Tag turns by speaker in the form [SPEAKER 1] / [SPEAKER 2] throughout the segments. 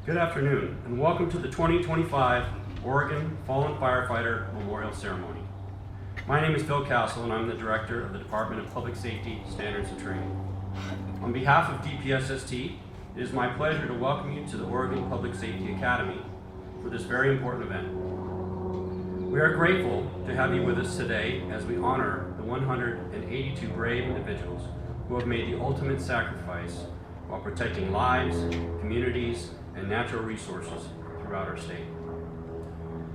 [SPEAKER 1] Good afternoon, and welcome to the 2025 Oregon Fallen Firefighter Memorial Ceremony. My name is Phil Castle, and I'm the Director of the Department of Public Safety, Standards, and Training. On behalf of DPSST, it is my pleasure to welcome you to the Oregon Public Safety Academy for this very important event. We are grateful to have you with us today as we honor the 182 brave individuals who have made the ultimate sacrifice while protecting lives, communities, and natural resources throughout our state.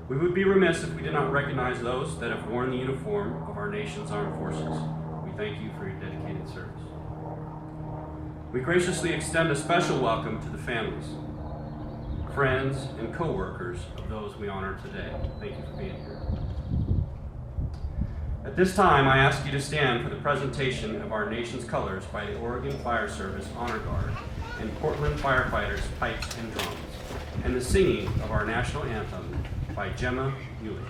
[SPEAKER 1] We would be remiss if we did not recognize those that have worn the uniform of our nation's armed forces. We thank you for your dedicated service. We graciously extend a special welcome to the families, friends, and co-workers of those we honor today. Thank you for being here. At this time, I ask you to stand for the presentation of our nation's colors by the Oregon Fire Service Honor Guard and Portland Firefighters Pipes and Drums, and the singing of our national anthem by Gemma Hewlett.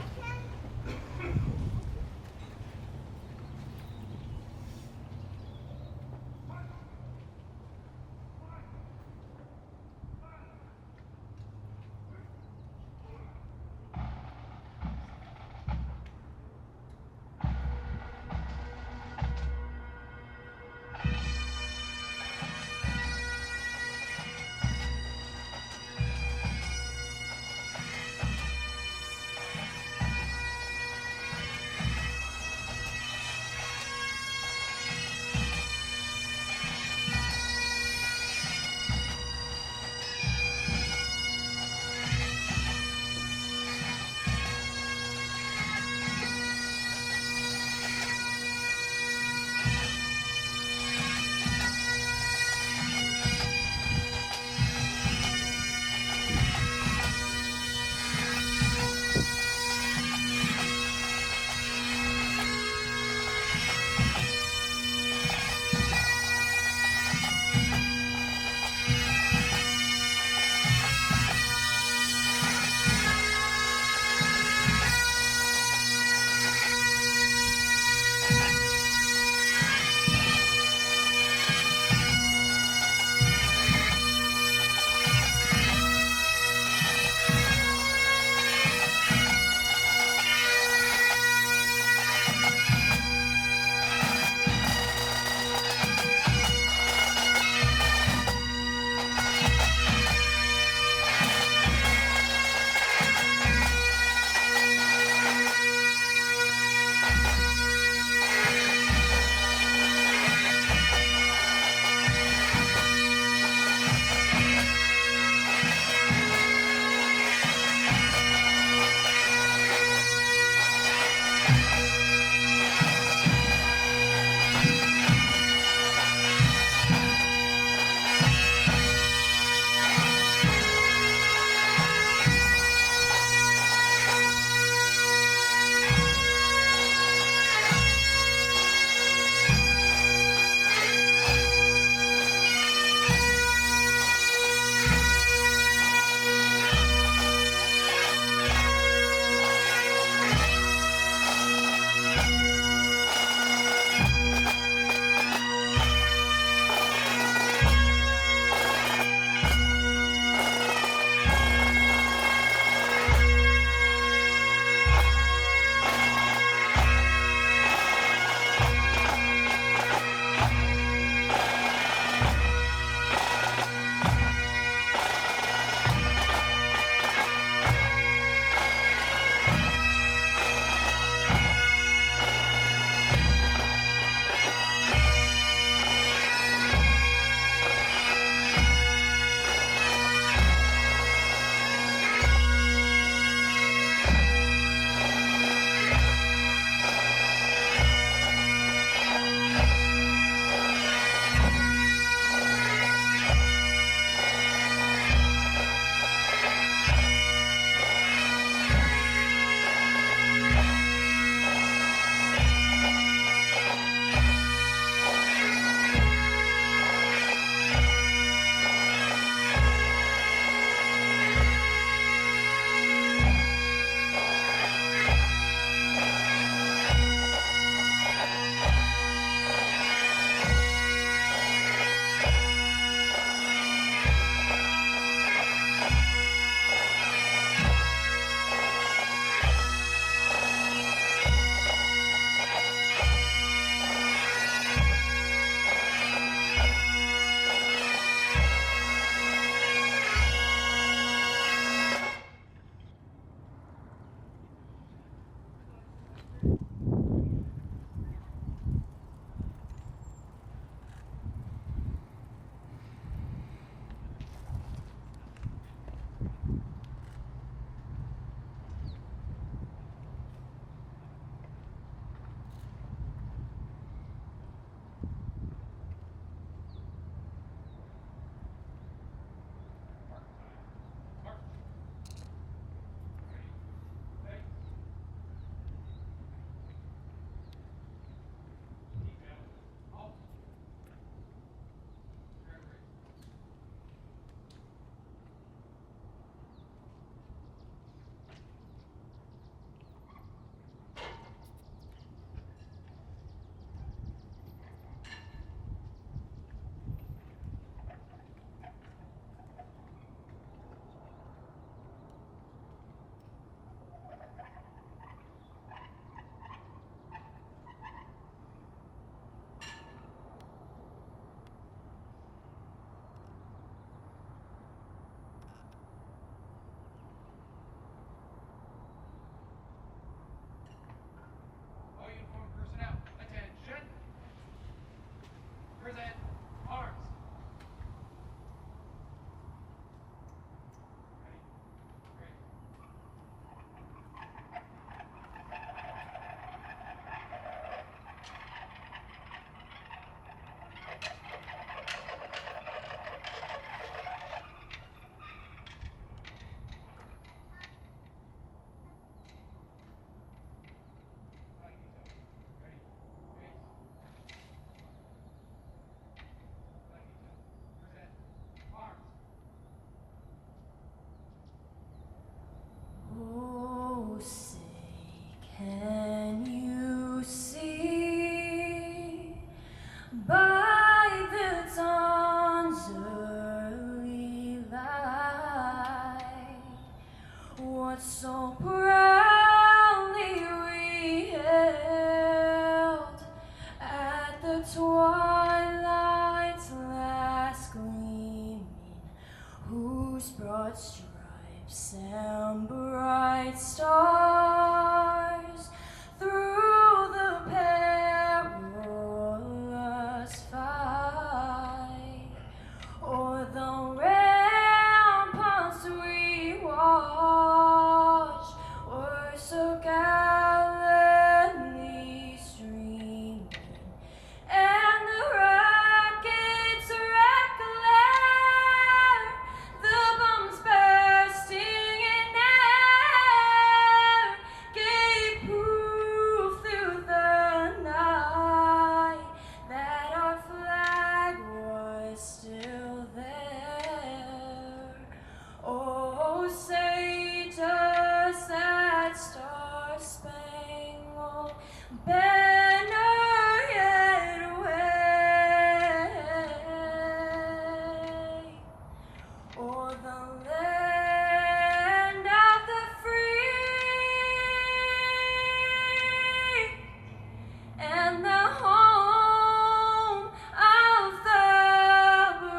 [SPEAKER 2] stars through the perilous fight, o'er the ramparts we watched were so gallantly streaming, and the rockets' red glare, the bombs bursting in air, gave proof through the night that our flag was still there. Oh, say does that star-spangled banner yet wave o'er the land of the free and the home of the brave?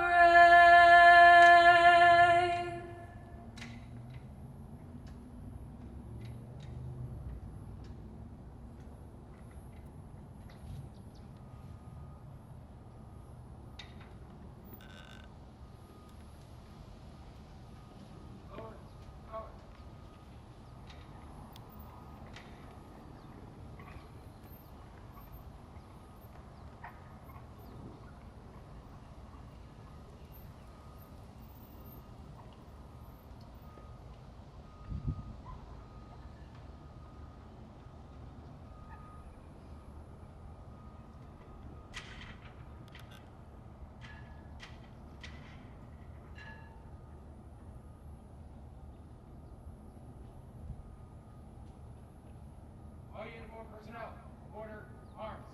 [SPEAKER 3] All uniformed personnel, order, arms.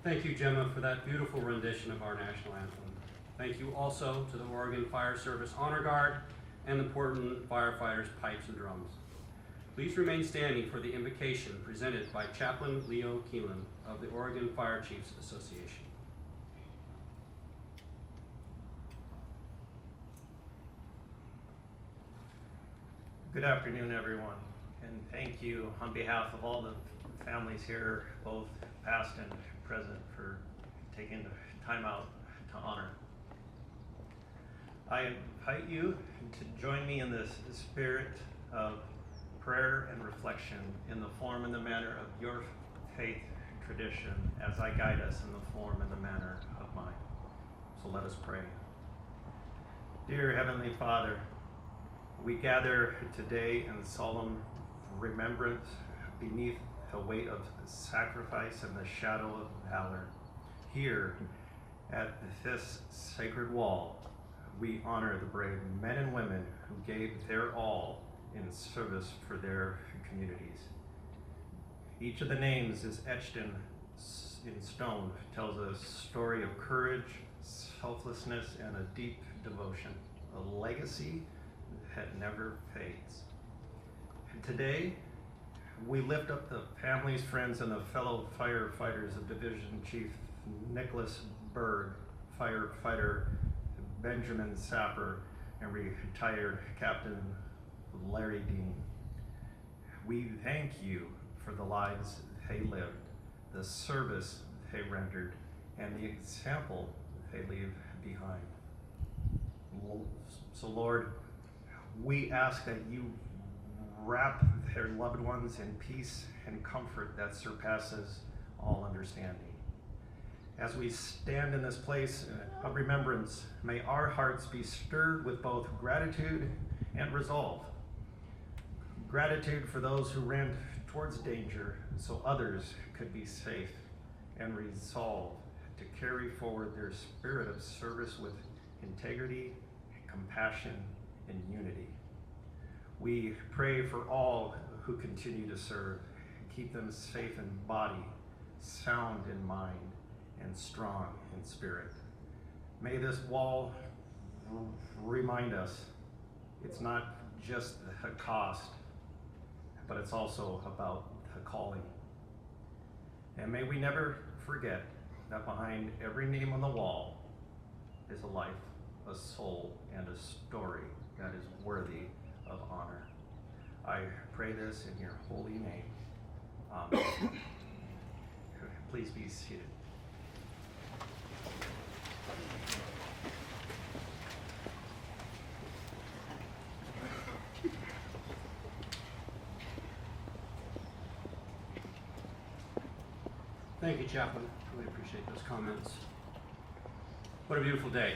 [SPEAKER 1] Thank you, Gemma, for that beautiful rendition of our national anthem. Thank you also to the Oregon Fire Service Honor Guard and the Portland firefighters' pipes and drums. Please remain standing for the invocation presented by Chaplain Leo Keelan of the Oregon Fire Chiefs Association.
[SPEAKER 4] Good afternoon, everyone, and thank you on behalf of all the families here, both past and present, for taking the time out to honor. I invite you to join me in this spirit of prayer and reflection in the form and the manner of your faith tradition as I guide us in the form and the manner of mine. So let us pray. Dear Heavenly Father, we gather today in solemn remembrance beneath the weight of sacrifice and the shadow of valor. Here at this sacred wall, we honor the brave men and women who gave their all in service for their communities. Each of the names is etched in stone, tells a story of courage, selflessness, and a deep devotion, a legacy that never fades. And today, we lift up the families, friends, and the fellow firefighters of Division Chief Nicholas Berg, firefighter Benjamin Sapper, and retired Captain Larry Dean. We thank you for the lives they lived, the service they rendered, and the example they leave behind. So Lord, we ask that you wrap their loved ones in peace and comfort that surpasses all understanding. As we stand in this place of remembrance, may our hearts be stirred with both gratitude and resolve. Gratitude for those who ran towards danger so others could be safe, and resolve to carry forward their spirit of service with integrity, compassion, and unity. We pray for all who continue to serve. Keep them safe in body, sound in mind, and strong in spirit. May this wall remind us it's not just the cost, but it's also about the calling. And may we never forget that behind every name on the wall is a life, a soul, and a story that is worthy of honor. I pray this in your holy name. Amen. Please be seated.
[SPEAKER 1] Thank you, Chaplain. Really appreciate those comments. What a beautiful day.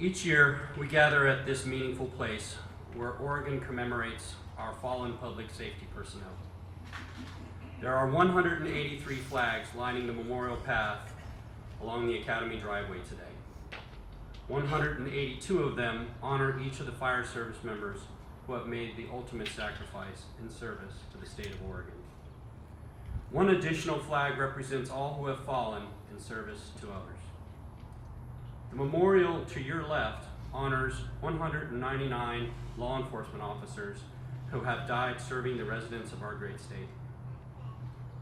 [SPEAKER 1] Each year, we gather at this meaningful place where Oregon commemorates our fallen public safety personnel. There are 183 flags lining the memorial path along the Academy driveway today. 182 of them honor each of the fire service members who have made the ultimate sacrifice in service to the state of Oregon. One additional flag represents all who have fallen in service to others. The memorial to your left honors 199 law enforcement officers who have died serving the residents of our great state.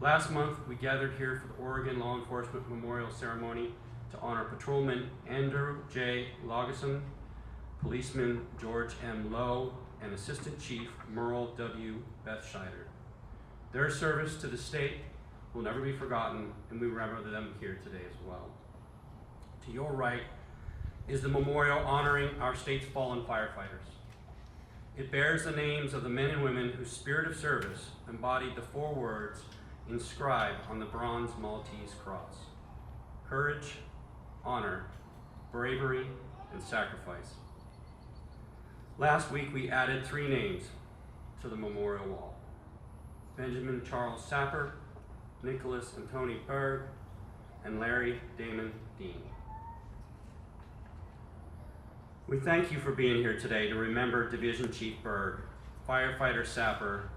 [SPEAKER 1] Last month, we gathered here for the Oregon Law Enforcement Memorial Ceremony to honor Patrolman Andrew J. Lageson, Policeman George M. Lowe, and Assistant Chief Merle W. Bethscheider. Their service to the state will never be forgotten, and we remember them here today as well. To your right is the memorial honoring our state's fallen firefighters. It bears the names of the men and women whose spirit of service embodied the 4 words inscribed on the bronze Maltese cross: courage, honor, bravery, and sacrifice. Last week, we added 3 names to the memorial wall: Benjamin Charles Sapper, Nicholas and Tony Berg, and Larry Damon Dean. We thank you for being here today to remember Division Chief Berg, Firefighter Sapper,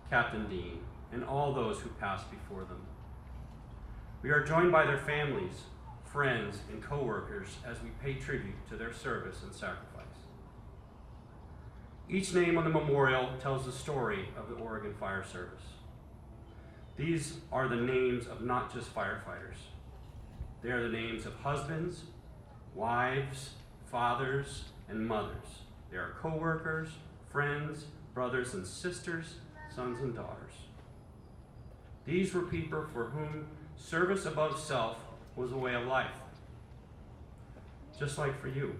[SPEAKER 1] Captain Dean, and all those who passed before them. We are joined by their families, friends, and co-workers as we pay tribute to their service and sacrifice. Each name on the memorial tells the story of the Oregon Fire Service. These are the names of not just firefighters. They are the names of husbands, wives, fathers, and mothers. They are co-workers, friends, brothers and sisters, sons and daughters. These were people for whom service above self was a way of life, just like for you.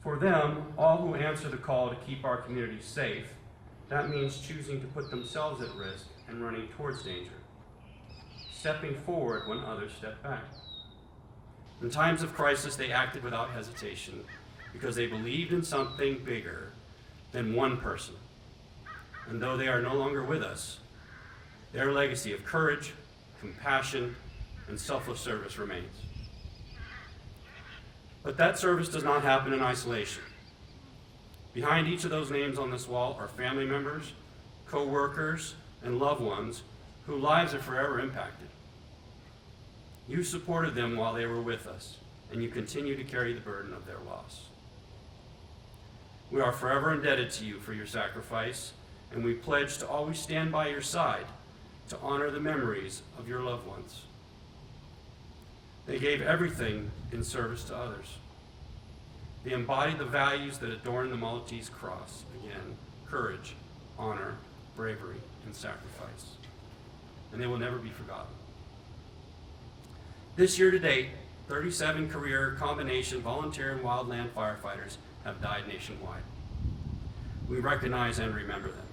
[SPEAKER 1] For them, all who answer the call to keep our community safe, that means choosing to put themselves at risk and running towards danger, stepping forward when others step back. In times of crisis, they acted without hesitation because they believed in something bigger than one person. And though they are no longer with us, their legacy of courage, compassion, and selfless service remains. But that service does not happen in isolation. Behind each of those names on this wall are family members, co-workers, and loved ones whose lives are forever impacted. You supported them while they were with us, and you continue to carry the burden of their loss. We are forever indebted to you for your sacrifice, and we pledge to always stand by your side to honor the memories of your loved ones. They gave everything in service to others. They embodied the values that adorn the Maltese cross: again, courage, honor, bravery, and sacrifice. And they will never be forgotten. This year to date, 37 career combination volunteer and wildland firefighters have died nationwide. We recognize and remember them.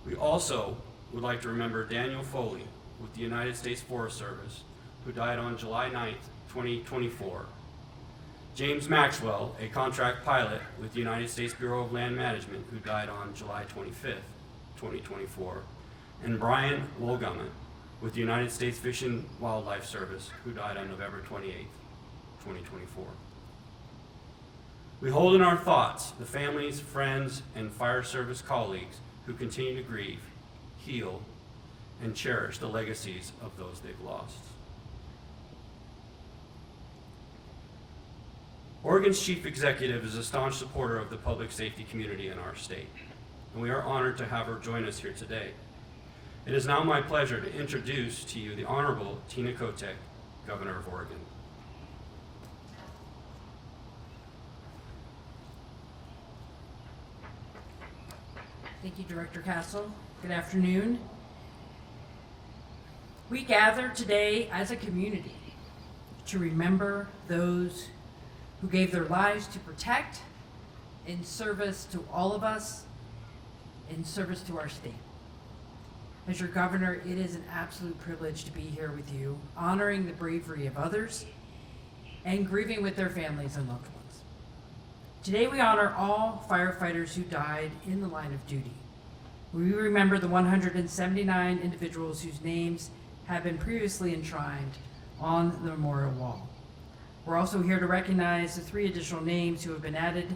[SPEAKER 1] We also would like to remember Daniel Foley with the United States Forest Service, who died on July 9th, 2024. James Maxwell, a contract pilot with the United States Bureau of Land Management, who died on July 25th, 2024, and Brian Wolgummit with the United States Fish and Wildlife Service, who died on November 28th, 2024. We hold in our thoughts the families, friends, and fire service colleagues who continue to grieve, heal, and cherish the legacies of those they've lost. Oregon's Chief Executive is a staunch supporter of the public safety community in our state, and we are honored to have her join us here today. It is now my pleasure to introduce to you the Honorable Tina Kotek, Governor of Oregon.
[SPEAKER 5] Thank you, Director Castle. Good afternoon. We gather today as a community to remember those who gave their lives to protect, in service to all of us, in service to our state. As your governor, it is an absolute privilege to be here with you, honoring the bravery of others and grieving with their families and loved ones. Today we honor all firefighters who died in the line of duty. We remember the 179 individuals whose names have been previously enshrined on the memorial wall. We're also here to recognize the 3 additional names who have been added.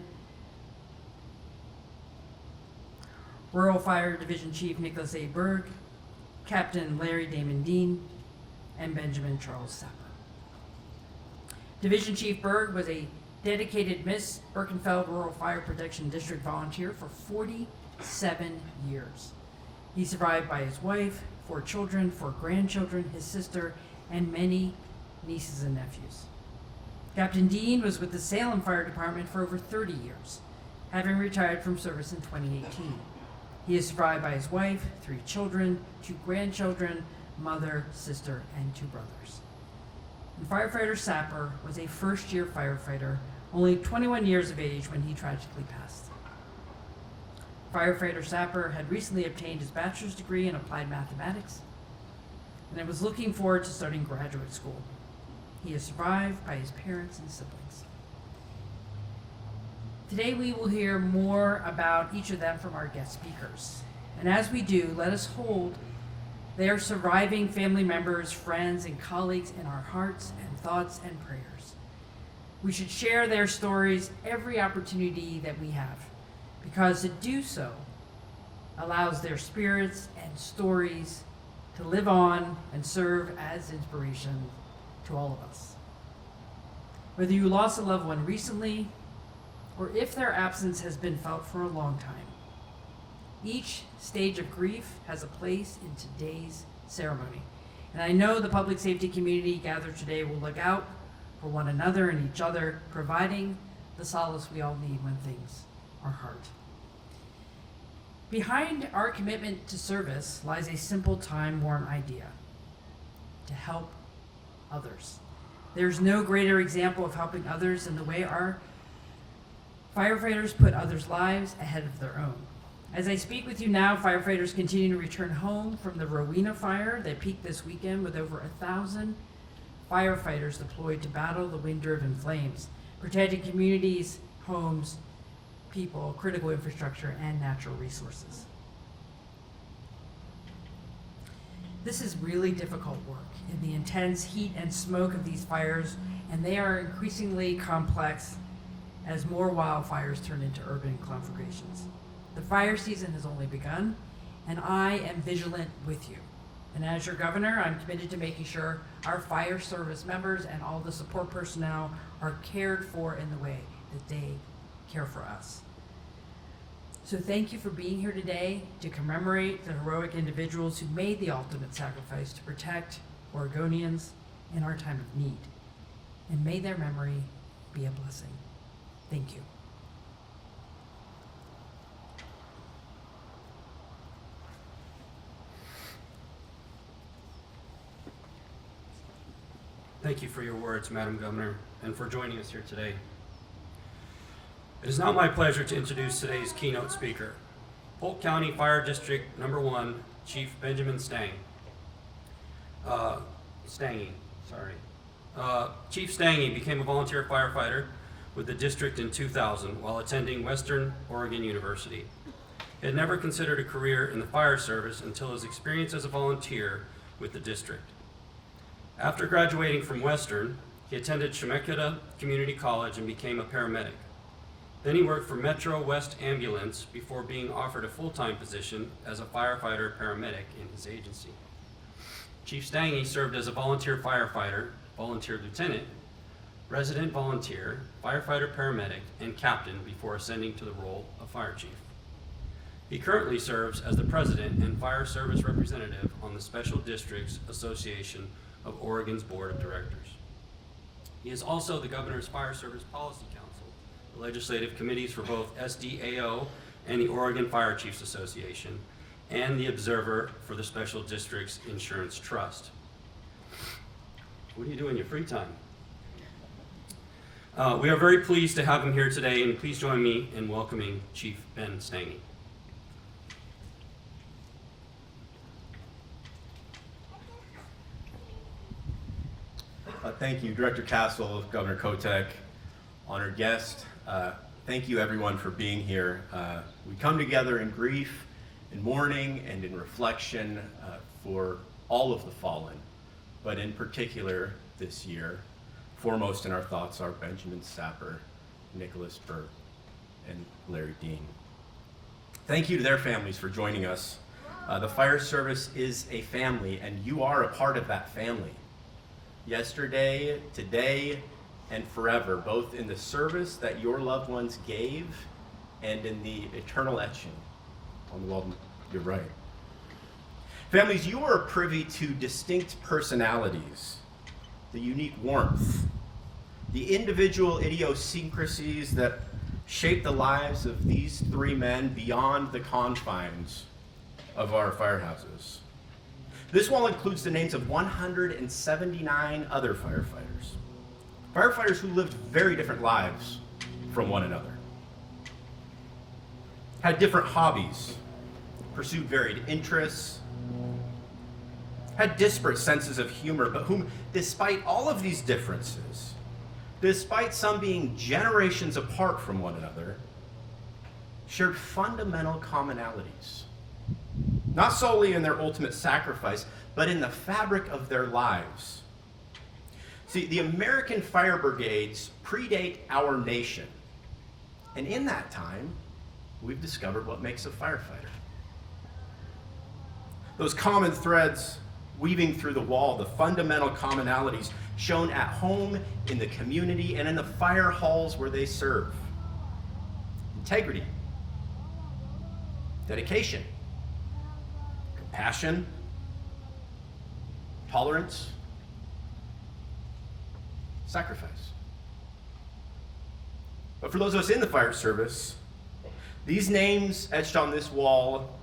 [SPEAKER 5] Rural Fire Division Chief Nicholas A. Berg, Captain Larry Damon Dean, and Benjamin Charles Sapper. Division Chief Berg was a dedicated Miss Birkenfeld Rural Fire Protection District volunteer for 47 years. He's survived by his wife, 4 children, 4 grandchildren, his sister, and many nieces and nephews. Captain Dean was with the Salem Fire Department for over 30 years, having retired from service in 2018. He is survived by his wife, 3 children, 2 grandchildren, mother, sister, and 2 brothers. And Firefighter Sapper was a first-year firefighter, only 21 years of age when he tragically passed. Firefighter Sapper had recently obtained his bachelor's degree in applied mathematics and was looking forward to starting graduate school. He is survived by his parents and siblings. Today we will hear more about each of them from our guest speakers. And as we do, let us hold their surviving family members, friends, and colleagues in our hearts and thoughts and prayers. We should share their stories every opportunity that we have, because to do so allows their spirits and stories to live on and serve as inspiration to all of us. Whether you lost a loved one recently, or if their absence has been felt for a long time, each stage of grief has a place in today's ceremony. And I know the public safety community gathered today will look out for one another and each other, providing the solace we all need when things are hard. Behind our commitment to service lies a simple, time-worn idea: to help others. There's no greater example of helping others than the way our firefighters put others' lives ahead of their own. As I speak with you now, firefighters continue to return home from the Rowena fire that peaked this weekend with over 1,000 firefighters deployed to battle the wind-driven flames, protecting communities, homes, people, critical infrastructure, and natural resources. This is really difficult work in the intense heat and smoke of these fires, and they are increasingly complex as more wildfires turn into urban conflagrations. The fire season has only begun, and I am vigilant with you. And as your governor, I'm committed to making sure our fire service members and all the support personnel are cared for in the way that they care for us. So thank you for being here today to commemorate the heroic individuals who made the ultimate sacrifice to protect Oregonians in our time of need. And may their memory be a blessing. Thank you.
[SPEAKER 1] Thank you for your words, Madam Governor, and for joining us here today. It is now my pleasure to introduce today's keynote speaker, Polk County Fire District Number 1, Chief Benjamin Stange. Chief Stange became a volunteer firefighter with the district in 2000 while attending Western Oregon University. He had never considered a career in the fire service until his experience as a volunteer with the district. After graduating from Western, he attended Chemeketa Community College and became a paramedic. Then he worked for Metro West Ambulance before being offered a full-time position as a firefighter paramedic in his agency. Chief Stange served as a volunteer firefighter, volunteer lieutenant, resident volunteer, firefighter paramedic, and captain before ascending to the role of fire chief. He currently serves as the president and fire service representative on the Special Districts Association of Oregon's Board of Directors. He is also the Governor's Fire Service Policy Council, the legislative committees for both SDAO and the Oregon Fire Chiefs Association, and the observer for the Special Districts Insurance Trust. What do you do in your free time? We are very pleased to have him here today, and please join me in welcoming Chief Ben Stange.
[SPEAKER 6] Thank you, Director Castle, Governor Kotek, honored guest. Thank you, everyone, for being here. We come together in grief, in mourning, and in reflection for all of the fallen, but in particular this year, foremost in our thoughts are Benjamin Sapper, Nicholas Burt, and Larry Dean. Thank you to their families for joining us. The fire service is a family, and you are a part of that family. Yesterday, today, and forever, both in the service that your loved ones gave and in the eternal etching on the wall to your right. Families, you are privy to distinct personalities, the unique warmth, the individual idiosyncrasies that shape the lives of these three men beyond the confines of our firehouses. This wall includes the names of 179 other firefighters. Firefighters who lived very different lives from one another, had different hobbies, pursued varied interests, had disparate senses of humor, but whom, despite all of these differences, despite some being generations apart from one another, shared fundamental commonalities. Not solely in their ultimate sacrifice, but in the fabric of their lives. See, the American fire brigades predate our nation. And in that time, we've discovered what makes a firefighter. Those common threads weaving through the wall, the fundamental commonalities shown at home, in the community, and in the fire halls where they serve. Integrity, dedication, compassion, tolerance, sacrifice. But for those of us in the fire service, these names etched on this wall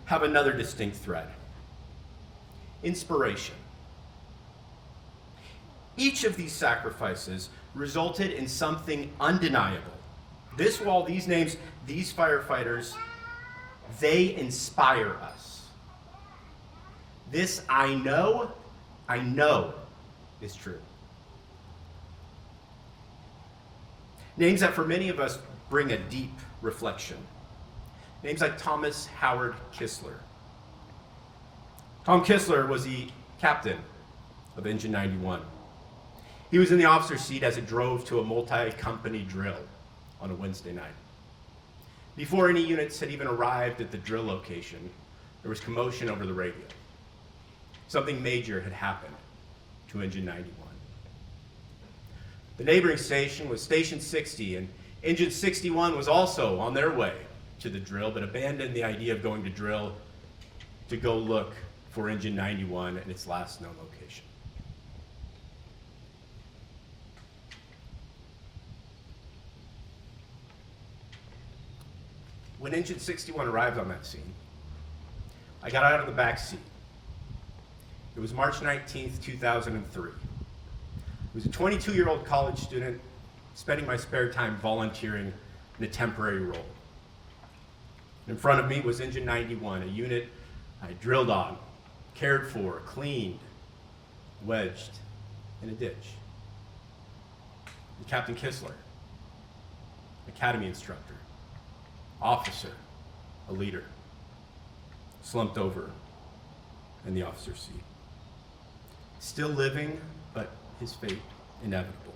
[SPEAKER 6] have another distinct thread: inspiration. Each of these sacrifices resulted in something undeniable. This wall, these names, these firefighters, they inspire us. This I know is true. Names that for many of us bring a deep reflection. Names like Thomas Howard Kistler. Tom Kistler was the captain of Engine 91. He was in the officer's seat as it drove to a multi-company drill on a Wednesday night. Before any units had even arrived at the drill location, there was commotion over the radio. Something major had happened to Engine 91. The neighboring station was Station 60, and Engine 61 was also on their way to the drill, but abandoned the idea of going to drill to go look for Engine 91 and its last known location. When Engine 61 arrived on that scene, I got out of the back seat. It was March 19th, 2003. I was a 22-year-old college student spending my spare time volunteering in a temporary role. In front of me was Engine 91, a unit I drilled on, cared for, cleaned, wedged in a ditch. And Captain Kistler, academy instructor, officer, a leader, slumped over in the officer's seat. Still living, but his fate inevitable.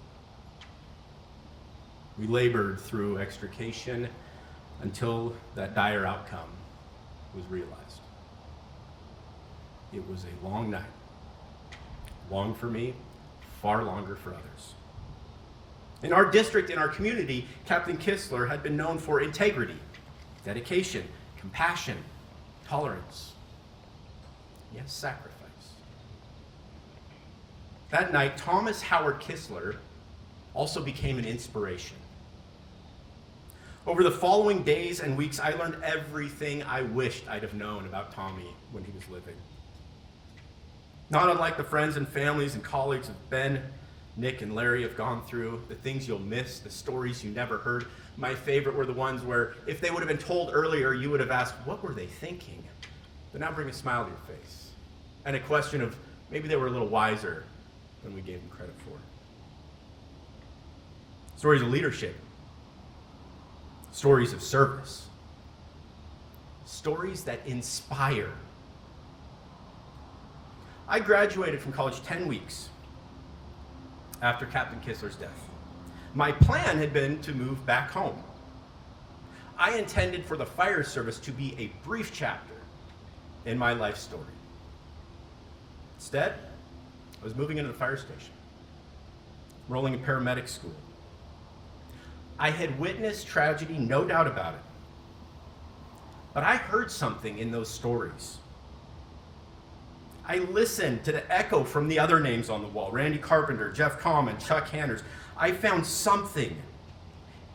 [SPEAKER 6] We labored through extrication until that dire outcome was realized. It was a long night. Long for me, far longer for others. In our district, in our community, Captain Kistler had been known for integrity, dedication, compassion, tolerance, yes, sacrifice. That night, Thomas Howard Kistler also became an inspiration. Over the following days and weeks, I learned everything I wished I'd have known about Tommy when he was living. Not unlike the friends and families and colleagues of Ben, Nick, and Larry have gone through, the things you'll miss, the stories you never heard. My favorite were the ones where, if they would have been told earlier, you would have asked, what were they thinking? But now bring a smile to your face. And a question of, maybe they were a little wiser than we gave them credit for. Stories of leadership. Stories of service. Stories that inspire. I graduated from college 10 weeks after Captain Kistler's death. My plan had been to move back home. I intended for the fire service to be a brief chapter in my life story. Instead, I was moving into the fire station, enrolling in paramedic school. I had witnessed tragedy, no doubt about it. But I heard something in those stories. I listened to the echo from the other names on the wall, Randy Carpenter, Jeff Common, Chuck Hanners. I found something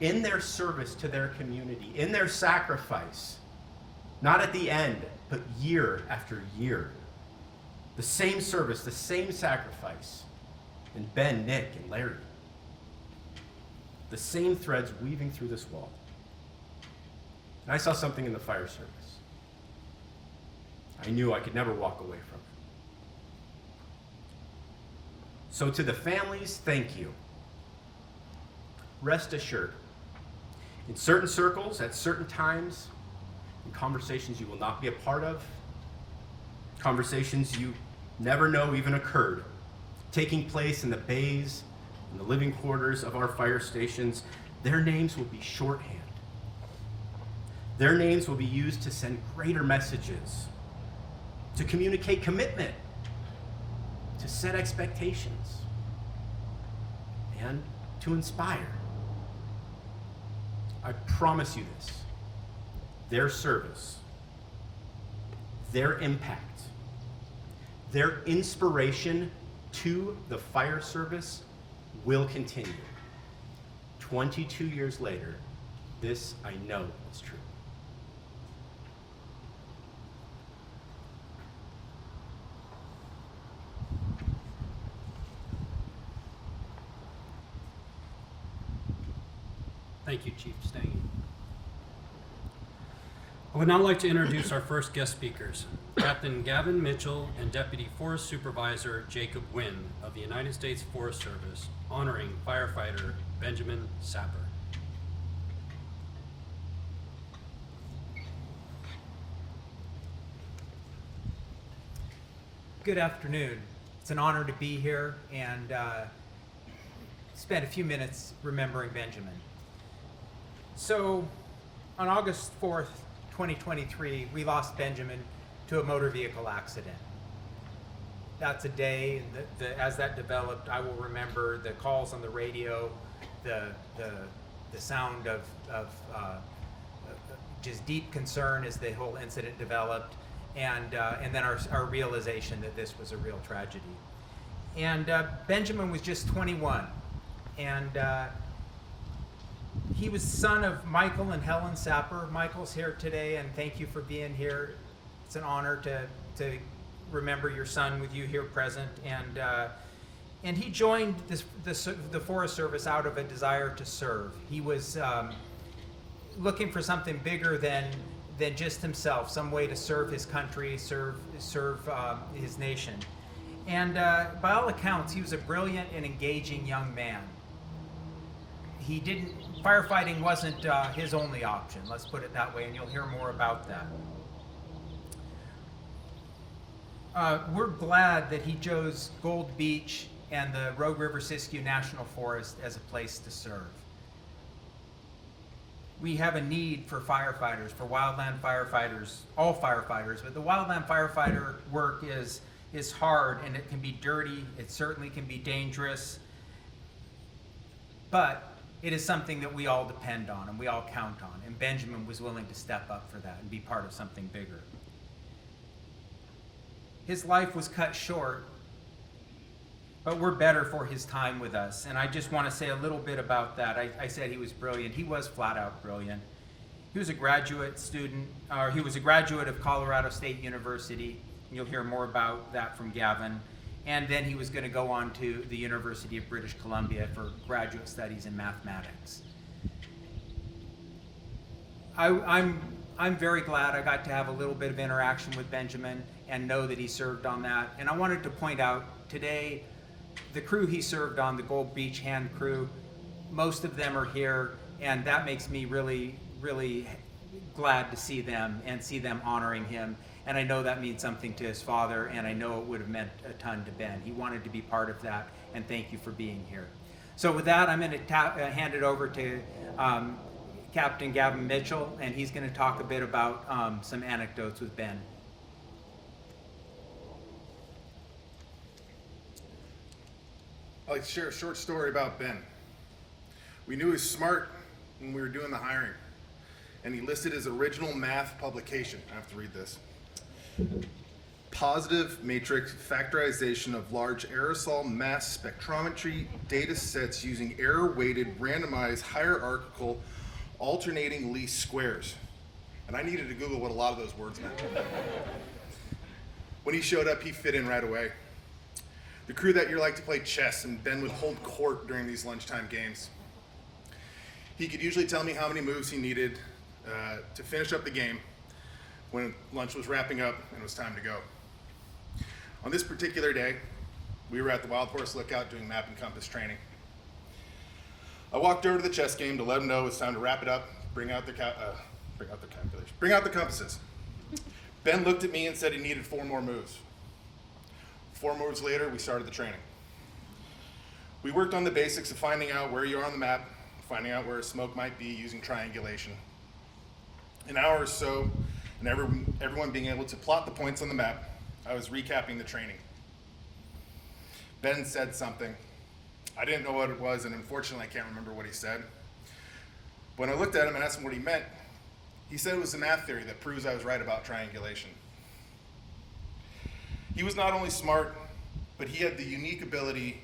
[SPEAKER 6] in their service to their community, in their sacrifice, not at the end, but year after year. The same service, the same sacrifice in Ben, Nick, and Larry. The same threads weaving through this wall. And I saw something in the fire service. I knew I could never walk away from it. So to the families, thank you. Rest assured, in certain circles, at certain times, in conversations you will not be a part of, conversations you never know even occurred, taking place in the bays and the living quarters of our fire stations, their names will be shorthand. Their names will be used to send greater messages, to communicate commitment, to set expectations, and to inspire. I promise you this. Their service, their impact, their inspiration to the fire service will continue. 22 years later, this I know is true.
[SPEAKER 1] Thank you, Chief Stange. I would now like to introduce our first guest speakers, Captain Gavin Mitchell and Deputy Forest Supervisor Jacob Wynn of the United States Forest Service, honoring firefighter Benjamin Sapper.
[SPEAKER 7] Good afternoon. It's an honor to be here and spend a few minutes remembering Benjamin. So, on August 4th, 2023, we lost Benjamin to a motor vehicle accident. That's a day, and as that developed, I will remember the calls on the radio, the sound of just deep concern as the whole incident developed, and then our realization that this was a real tragedy. And Benjamin was just 21, and he was son of Michael and Helen Sapper. Michael's here today, and thank you for being here. It's an honor to remember your son with you here present. And he joined the Forest Service out of a desire to serve. He was looking for something bigger than just himself, some way to serve his country, serve his nation. And by all accounts, he was a brilliant and engaging young man. he didn't, firefighting wasn't his only option, let's put it that way, and you'll hear more about that. We're glad that he chose Gold Beach and the Rogue River Siskiyou National Forest as a place to serve. We have a need for firefighters, for wildland firefighters, all firefighters, but the wildland firefighter work is hard, and it can be dirty, it certainly can be dangerous, but it is something that we all depend on and we all count on, and Benjamin was willing to step up for that and be part of something bigger. His life was cut short, but we're better for his time with us. And I just want to say a little bit about that. I said he was brilliant. He was flat out brilliant. He was a graduate student, or he was a graduate of Colorado State University. You'll hear more about that from Gavin. And then he was going to go on to the University of British Columbia for graduate studies in mathematics. I'm very glad I got to have a little bit of interaction with Benjamin and know that he served on that. And I wanted to point out today, the crew he served on, the Gold Beach Hand crew, most of them are here, and that makes me really, really glad to see them and see them honoring him. And I know that means something to his father, and I know it would have meant a ton to Ben. He wanted to be part of that, and thank you for being here. So with that, I'm going to hand it over to Captain Gavin Mitchell, and he's going to talk a bit about some anecdotes with Ben.
[SPEAKER 8] I'd like to share a short story about Ben. We knew he was smart when we were doing the hiring, and he listed his original math publication. I have to read this. Positive matrix factorization of large aerosol mass spectrometry data sets using error-weighted, randomized, hierarchical, alternating least squares. And I needed to Google what a lot of those words meant. When he showed up, he fit in right away. The crew that year liked to play chess, and Ben would hold court during these lunchtime games. He could usually tell me how many moves he needed to finish up the game when lunch was wrapping up and it was time to go. On this particular day, we were at the Wild Horse Lookout doing map and compass training. I walked over to the chess game to let him know it's time to wrap it up, bring out the compasses. Ben looked at me and said he needed 4 more moves. 4 moves later, we started the training. We worked on the basics of finding out where you are on the map, finding out where a smoke might be using triangulation. An hour or so, and everyone being able to plot the points on the map, I was recapping the training. Ben said something. I didn't know what it was, and unfortunately I can't remember what he said. When I looked at him and asked him what he meant, he said it was a math theory that proves I was right about triangulation. He was not only smart, but he had the unique ability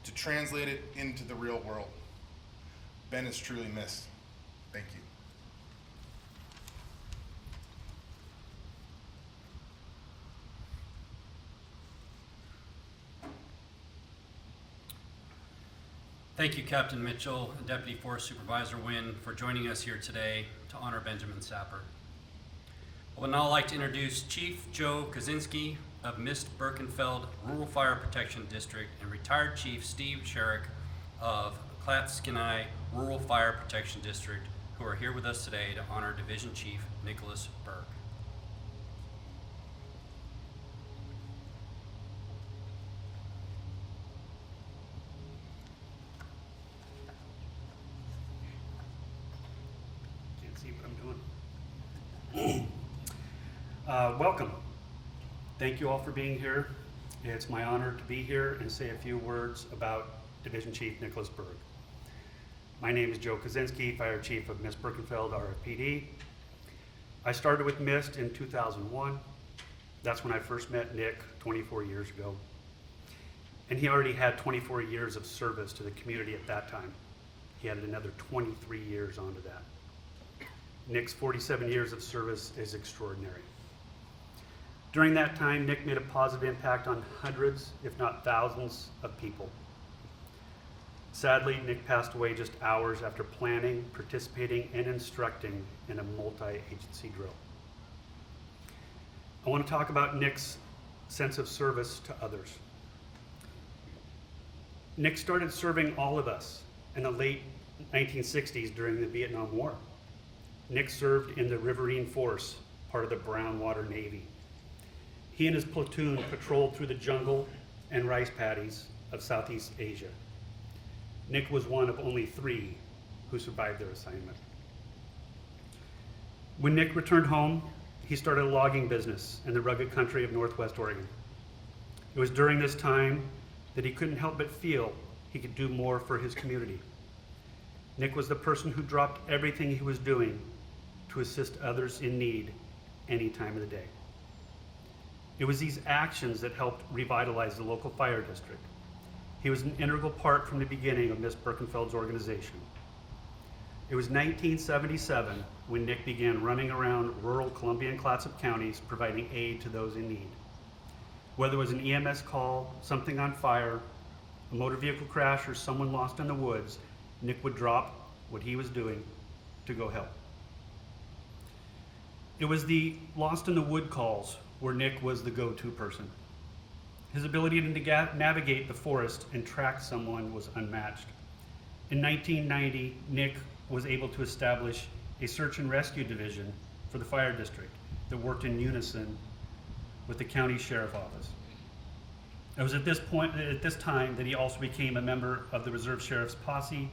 [SPEAKER 8] to translate it into the real world. Ben is truly missed. Thank you.
[SPEAKER 1] Thank you, Captain Mitchell and Deputy Forest Supervisor Wynn, for joining us here today to honor Benjamin Sapper. I would now like to introduce Chief Joe Kaczynski of Mist-Birkenfeld Rural Fire Protection District and retired Chief Steve Sherrick of Clatskanie Rural Fire Protection District, who are here with us today to honor Division Chief Nicholas Burke.
[SPEAKER 9] Can't see what I'm doing. Welcome. Thank you all for being here. It's my honor to be here and say a few words about Division Chief Nicholas Berg. My name is Joe Kaczynski, Fire Chief of Mist-Birkenfeld RFPD. I started with Mist in 2001. That's when I first met Nick 24 years ago. And he already had 24 years of service to the community at that time. He added another 23 years onto that. Nick's 47 years of service is extraordinary. During that time, Nick made a positive impact on hundreds, if not thousands, of people. Sadly, Nick passed away just hours after planning, participating, and instructing in a multi-agency drill. I want to talk about Nick's sense of service to others. Nick started serving all of us in the late 1960s during the Vietnam War. Nick served in the Riverine Force, part of the Brown Water Navy. He and his platoon patrolled through the jungle and rice paddies of Southeast Asia. Nick was one of only 3 who survived their assignment. When Nick returned home, he started a logging business in the rugged country of Northwest Oregon. It was during this time that he couldn't help but feel he could do more for his community. Nick was the person who dropped everything he was doing to assist others in need any time of the day. It was these actions that helped revitalize the local fire district. He was an integral part from the beginning of Miss Birkenfeld's organization. It was 1977 when Nick began running around rural Columbia and Clatsop counties providing aid to those in need. Whether it was an EMS call, something on fire, a motor vehicle crash, or someone lost in the woods, Nick would drop what he was doing to go help. It was the lost in the wood calls where Nick was the go-to person. His ability to navigate the forest and track someone was unmatched. In 1990, Nick was able to establish a search and rescue division for the fire district that worked in unison with the county sheriff office. It was at this time that he also became a member of the Reserve Sheriff's Posse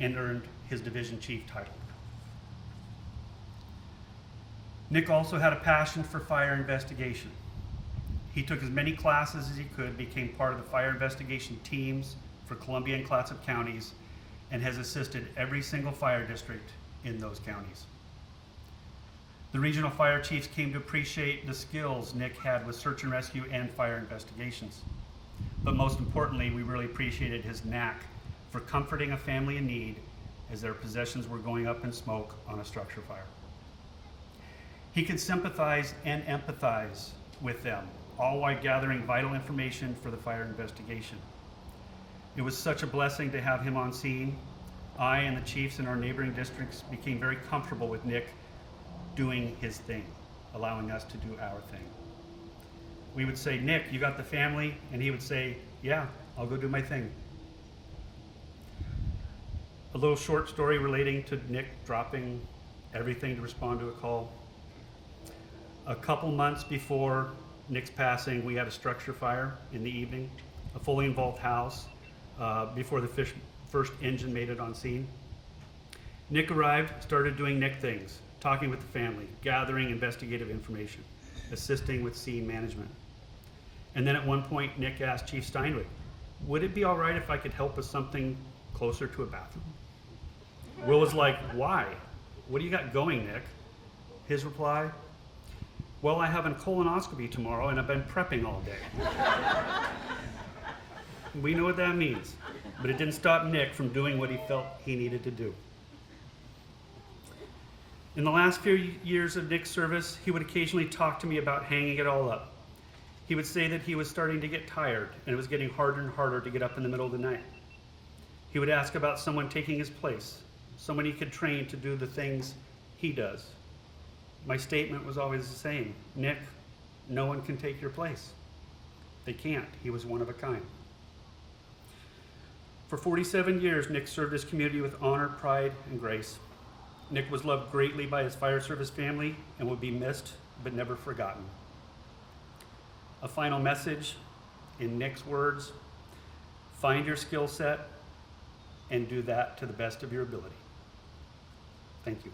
[SPEAKER 9] and earned his division chief title. Nick also had a passion for fire investigation. He took as many classes as he could, became part of the fire investigation teams for Columbia and Clatsop counties, and has assisted every single fire district in those counties. The regional fire chiefs came to appreciate the skills Nick had with search and rescue and fire investigations. But most importantly, we really appreciated his knack for comforting a family in need as their possessions were going up in smoke on a structure fire. He could sympathize and empathize with them, all while gathering vital information for the fire investigation. It was such a blessing to have him on scene. I and the chiefs in our neighboring districts became very comfortable with Nick doing his thing, allowing us to do our thing. We would say, "Nick, you got the family?" And he would say, "Yeah, I'll go do my thing." A little short story relating to Nick dropping everything to respond to a call. A couple months before Nick's passing, we had a structure fire in the evening, a fully involved house, before the first engine made it on scene. Nick arrived, started doing Nick things, talking with the family, gathering investigative information, assisting with scene management. And then at one point, Nick asked Chief Steinway, "Would it be all right if I could help with something closer to a bathroom?" Will was like, "Why? What do you got going, Nick?" His reply, "Well, I have a colonoscopy tomorrow and I've been prepping all day." We know what that means, but it didn't stop Nick from doing what he felt he needed to do. In the last few years of Nick's service, he would occasionally talk to me about hanging it all up. He would say that he was starting to get tired and it was getting harder and harder to get up in the middle of the night. He would ask about someone taking his place, someone he could train to do the things he does. My statement was always the same: "Nick, no one can take your place. They can't. He was one of a kind." For 47 years, Nick served his community with honor, pride, and grace. Nick was loved greatly by his fire service family and would be missed but never forgotten. A final message in Nick's words: find your skill set and do that to the best of your ability. Thank you.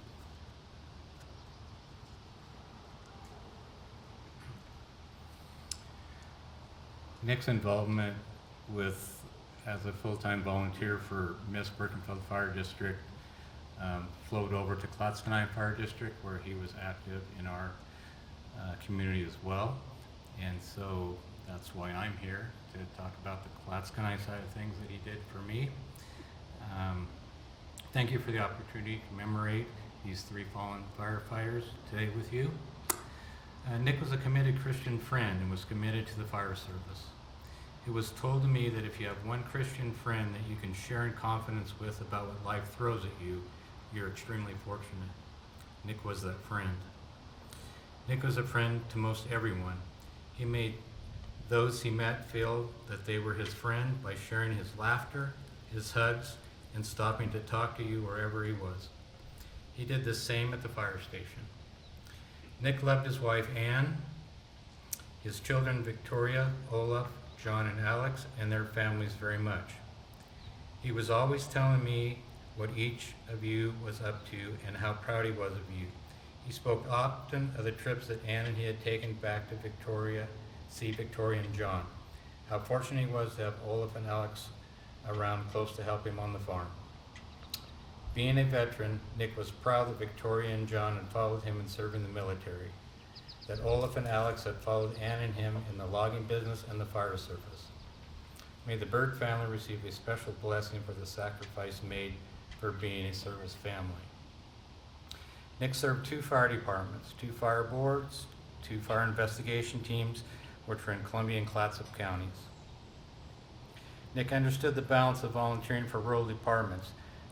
[SPEAKER 10] Nick's involvement as a full-time volunteer for Miss Birkenfeld Fire District flowed over to Clatskanie Fire District, where he was active in our community as well. And so that's why I'm here, to talk about the Clatskanie side of things that he did for me. Thank you for the opportunity to commemorate these 3 fallen firefighters today with you. Nick was a committed Christian friend and was committed to the fire service. It was told to me that if you have one Christian friend that you can share in confidence with about what life throws at you, you're extremely fortunate. Nick was that friend. Nick was a friend to most everyone. He made those he met feel that they were his friend by sharing his laughter, his hugs, and stopping to talk to you wherever he was. He did the same at the fire station. Nick loved his wife Anne, his children Victoria, Olaf, John, and Alex, and their families very much. He was always telling me what each of you was up to and how proud he was of you. He spoke often of the trips that Anne and he had taken back to Victoria, see Victoria and John. How fortunate he was to have Olaf and Alex around close to help him on the farm. Being a veteran, Nick was proud that Victoria and John had followed him in serving the military, that Olaf and Alex had followed Anne and him in the logging business and the fire service. May the Berg family receive a special blessing for the sacrifice made for being a service family. Nick served 2 fire departments, 2 fire boards, 2 fire investigation teams, which were in Columbia and Clatsop counties. Nick understood the balance of volunteering for rural departments,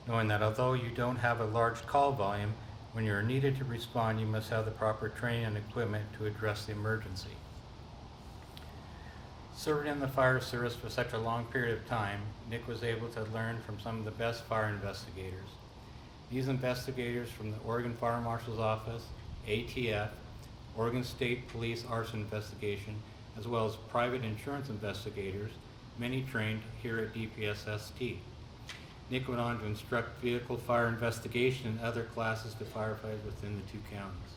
[SPEAKER 10] knowing that although you don't have a large call volume, when you are needed to respond, you must have the proper training and equipment to address the emergency. Serving in the fire service for such a long period of time, Nick was able to learn from some of the best fire investigators. These investigators from the Oregon Fire Marshal's Office, ATF, Oregon State Police Arson Investigation, as well as private insurance investigators, many trained here at DPSST. Nick went on to instruct vehicle fire investigation and other classes to firefighters within the 2 counties.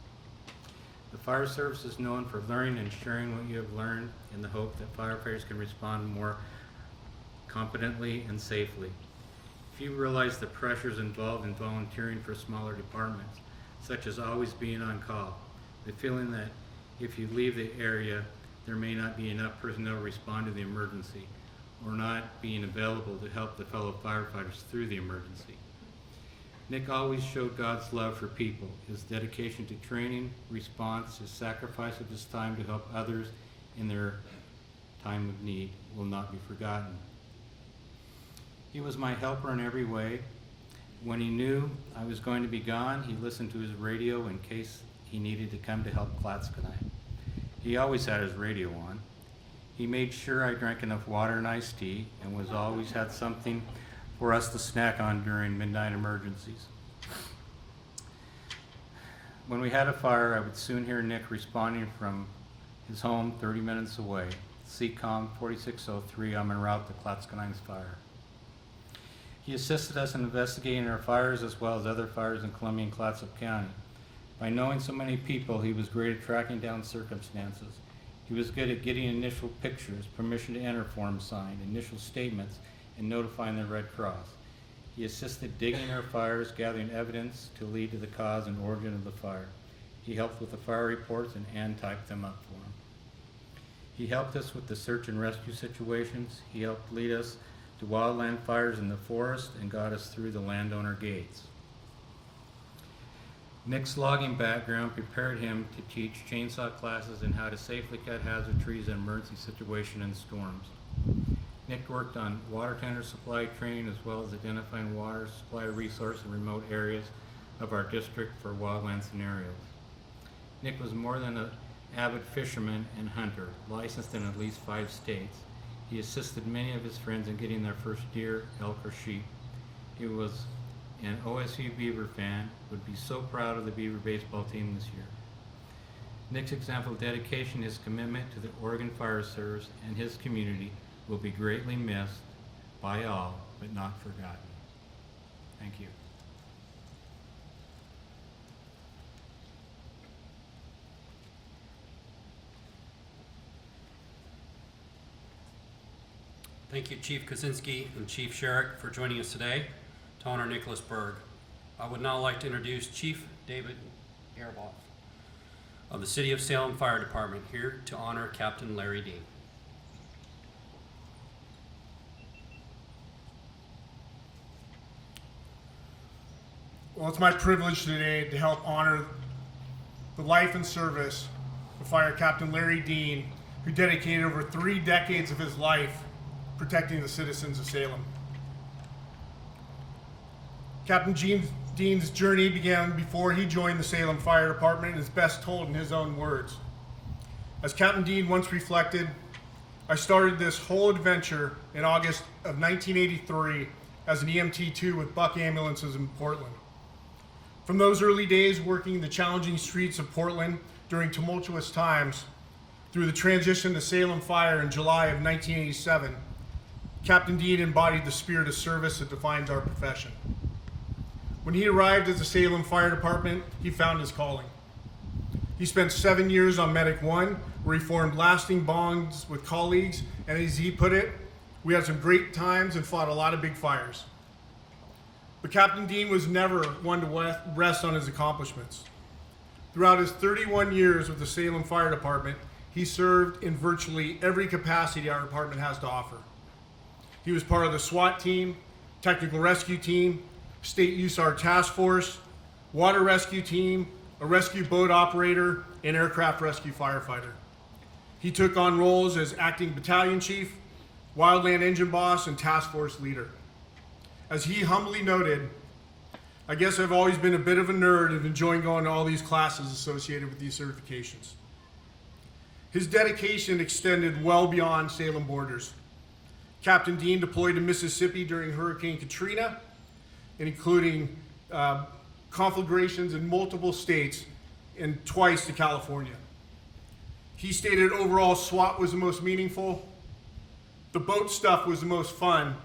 [SPEAKER 10] The fire service is known for learning and sharing what you have learned in the hope that firefighters can respond more competently and safely. Few realize the pressures involved in volunteering for smaller departments, such as always being on call, the feeling that if you leave the area, there may not be enough personnel to respond to the emergency, or not being available to help the fellow firefighters through the emergency. Nick always showed God's love for people. His dedication to training, response, his sacrifice of his time to help others in their time of need will not be forgotten. He was my helper in every way. When he knew I was going to be gone, he listened to his radio in case he needed to come to help Clatskanie. He always had his radio on. He made sure I drank enough water and iced tea, and was always had something for us to snack on during midnight emergencies. When we had a fire, I would soon hear Nick responding from his home 30 minutes away, CCOM 4603 en route to Clatskanie's fire. He assisted us in investigating our fires as well as other fires in Columbia and Clatsop County. By knowing so many people, he was great at tracking down circumstances. He was good at getting initial pictures, permission to enter forms signed, initial statements, and notifying the Red Cross. He assisted digging our fires, gathering evidence to lead to the cause and origin of the fire. He helped with the fire reports, and Ann typed them up for him. He helped us with the search and rescue situations. He helped lead us to wildland fires in the forest and got us through the landowner gates. Nick's logging background prepared him to teach chainsaw classes and how to safely cut hazard trees in emergency situations and storms. Nick worked on water tender supply training as well as identifying water supply resource in remote areas of our district for wildland scenarios. Nick was more than an avid fisherman and hunter, licensed in at least 5 states. He assisted many of his friends in getting their first deer, elk, or sheep. He was an OSU Beaver fan, would be so proud of the Beaver baseball team this year. Nick's example of dedication, his commitment to the Oregon Fire Service and his community will be greatly missed by all, but not forgotten. Thank you.
[SPEAKER 1] Thank you, Chief Kaczynski and Chief Sherrick, for joining us today to honor Nicholas Berg. I would now like to introduce Chief David Ehrboff of the City of Salem Fire Department, here to honor Captain Larry Dean.
[SPEAKER 11] Well, it's my privilege today to help honor the life and service of Fire Captain Larry Dean, who dedicated over 3 decades of his life protecting the citizens of Salem. Captain Dean's journey began before he joined the Salem Fire Department and is best told in his own words. As Captain Dean once reflected, I started this whole adventure in August of 1983 as an EMT2 with Buck Ambulances in Portland. From those early days working the challenging streets of Portland during tumultuous times, through the transition to Salem Fire in July of 1987, Captain Dean embodied the spirit of service that defines our profession. When he arrived at the Salem Fire Department, he found his calling. He spent 7 years on Medic 1, where he formed lasting bonds with colleagues, and as he put it, we had some great times and fought a lot of big fires. But Captain Dean was never one to rest on his accomplishments. Throughout his 31 years with the Salem Fire Department, he served in virtually every capacity our department has to offer. He was part of the SWAT team, technical rescue team, state USAR task force, water rescue team, a rescue boat operator, and aircraft rescue firefighter. He took on roles as acting battalion chief, wildland engine boss, and task force leader. As he humbly noted, I guess I've always been a bit of a nerd and enjoying going to all these classes associated with these certifications. His dedication extended well beyond Salem borders. Captain Dean deployed to Mississippi during Hurricane Katrina, including conflagrations in multiple states and twice to California. He stated overall SWAT was the most meaningful, the boat stuff was the most fun,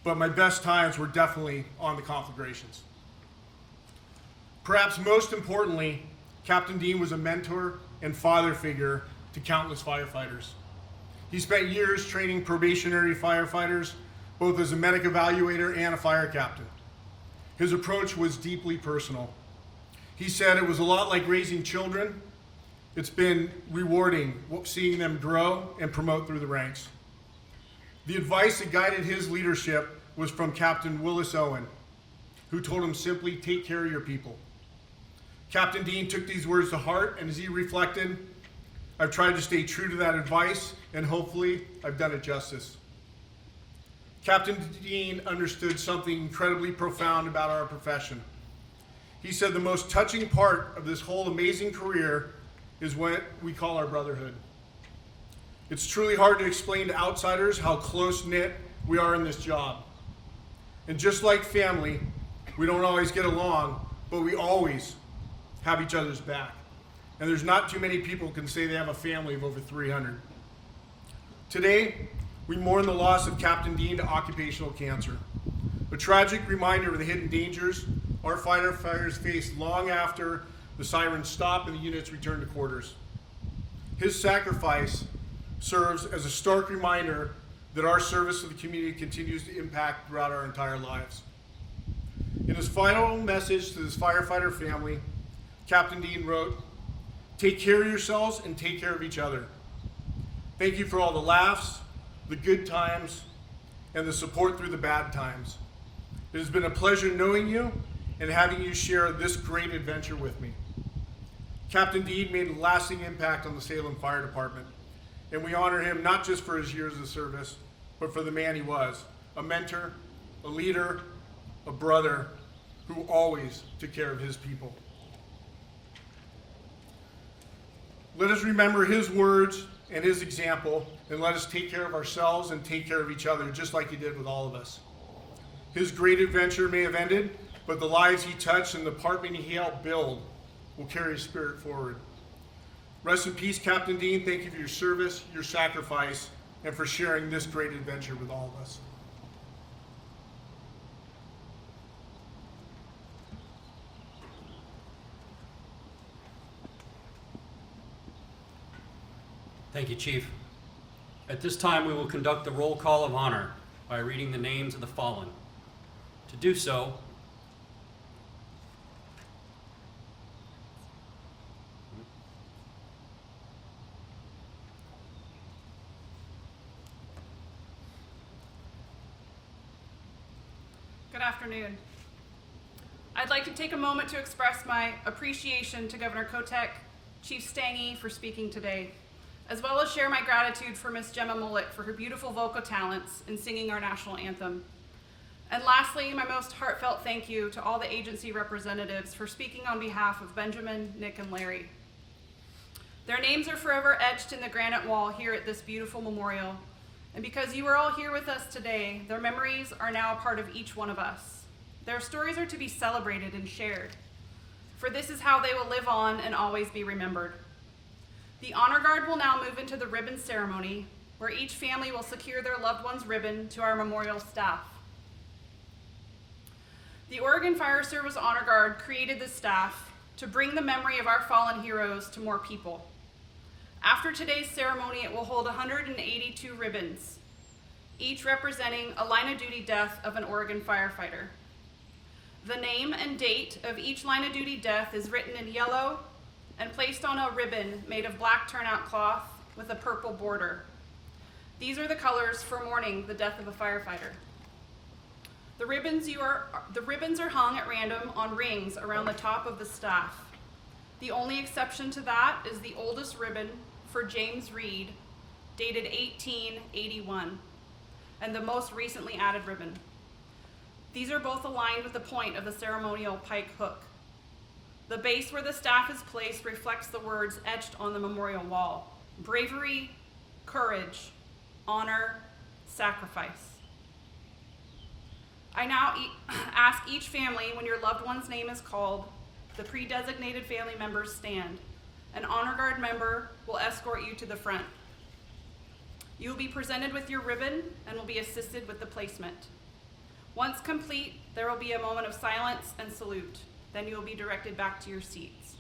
[SPEAKER 11] but my best times were definitely on the conflagrations. Perhaps most importantly, Captain Dean was a mentor and father figure to countless firefighters. He spent years training probationary firefighters, both as a medic evaluator and a fire captain. His approach was deeply personal. He said it was a lot like raising children. It's been rewarding seeing them grow and promote through the ranks. The advice that guided his leadership was from Captain Willis Owen, who told him simply, take care of your people. Captain Dean took these words to heart, and as he reflected, I've tried to stay true to that advice, and hopefully I've done it justice. Captain Dean understood something incredibly profound about our profession. He said the most touching part of this whole amazing career is what we call our brotherhood. It's truly hard to explain to outsiders how close-knit we are in this job. And just like family, we don't always get along, but we always have each other's back. And there's not too many people who can say they have a family of over 300. Today, we mourn the loss of Captain Dean to occupational cancer. A tragic reminder of the hidden dangers our firefighters face long after the sirens stop and the units return to quarters. His sacrifice serves as a stark reminder that our service to the community continues to impact throughout our entire lives. In his final message to his firefighter family, Captain Dean wrote, "Take care of yourselves and take care of each other. Thank you for all the laughs, the good times, and the support through the bad times. It has been a pleasure knowing you and having you share this great adventure with me." Captain Dean made a lasting impact on the Salem Fire Department, and we honor him not just for his years of service, but for the man he was, a mentor, a leader, a brother who always took care of his people. Let us remember his words and his example, and let us take care of ourselves and take care of each other, just like he did with all of us. His great adventure may have ended, but the lives he touched and the department he helped build will carry his spirit forward. Rest in peace, Captain Dean. Thank you for your service, your sacrifice, and for sharing this great adventure with all of us.
[SPEAKER 1] Thank you, Chief. At this time, we will conduct the roll call of honor by reading the names of the fallen. To do so,
[SPEAKER 12] Good afternoon. I'd like to take a moment to express my appreciation to Governor Kotek, Chief Stange for speaking today, as well as share my gratitude for Miss Gemma Mullick for her beautiful vocal talents in singing our national anthem. And lastly, my most heartfelt thank you to all the agency representatives for speaking on behalf of Benjamin, Nick, and Larry. Their names are forever etched in the granite wall here at this beautiful memorial, And because you are all here with us today, their memories are now a part of each one of us. Their stories are to be celebrated and shared, for this is how they will live on and always be remembered. The honor guard will now move into the ribbon ceremony, where each family will secure their loved one's ribbon to our memorial staff. The Oregon Fire Service Honor Guard created this staff to bring the memory of our fallen heroes to more people. After today's ceremony, it will hold 182 ribbons, each representing a line of duty death of an Oregon firefighter. The name and date of each line of duty death is written in yellow and placed on a ribbon made of black turnout cloth with a purple border. These are the colors for mourning the death of a firefighter. The ribbons are hung at random on rings around the top of the staff. The only exception to that is the oldest ribbon for James Reed, dated 1881, and the most recently added ribbon. These are both aligned with the point of the ceremonial pike hook. The base where the staff is placed reflects the words etched on the memorial wall: bravery, courage, honor, sacrifice. I now ask each family, when your loved one's name is called, the pre-designated family members stand. An honor guard member will escort you to the front. You will be presented with your ribbon and will be assisted with the placement. Once complete, there will be a moment of silence and salute. Then you will be directed back to your seats.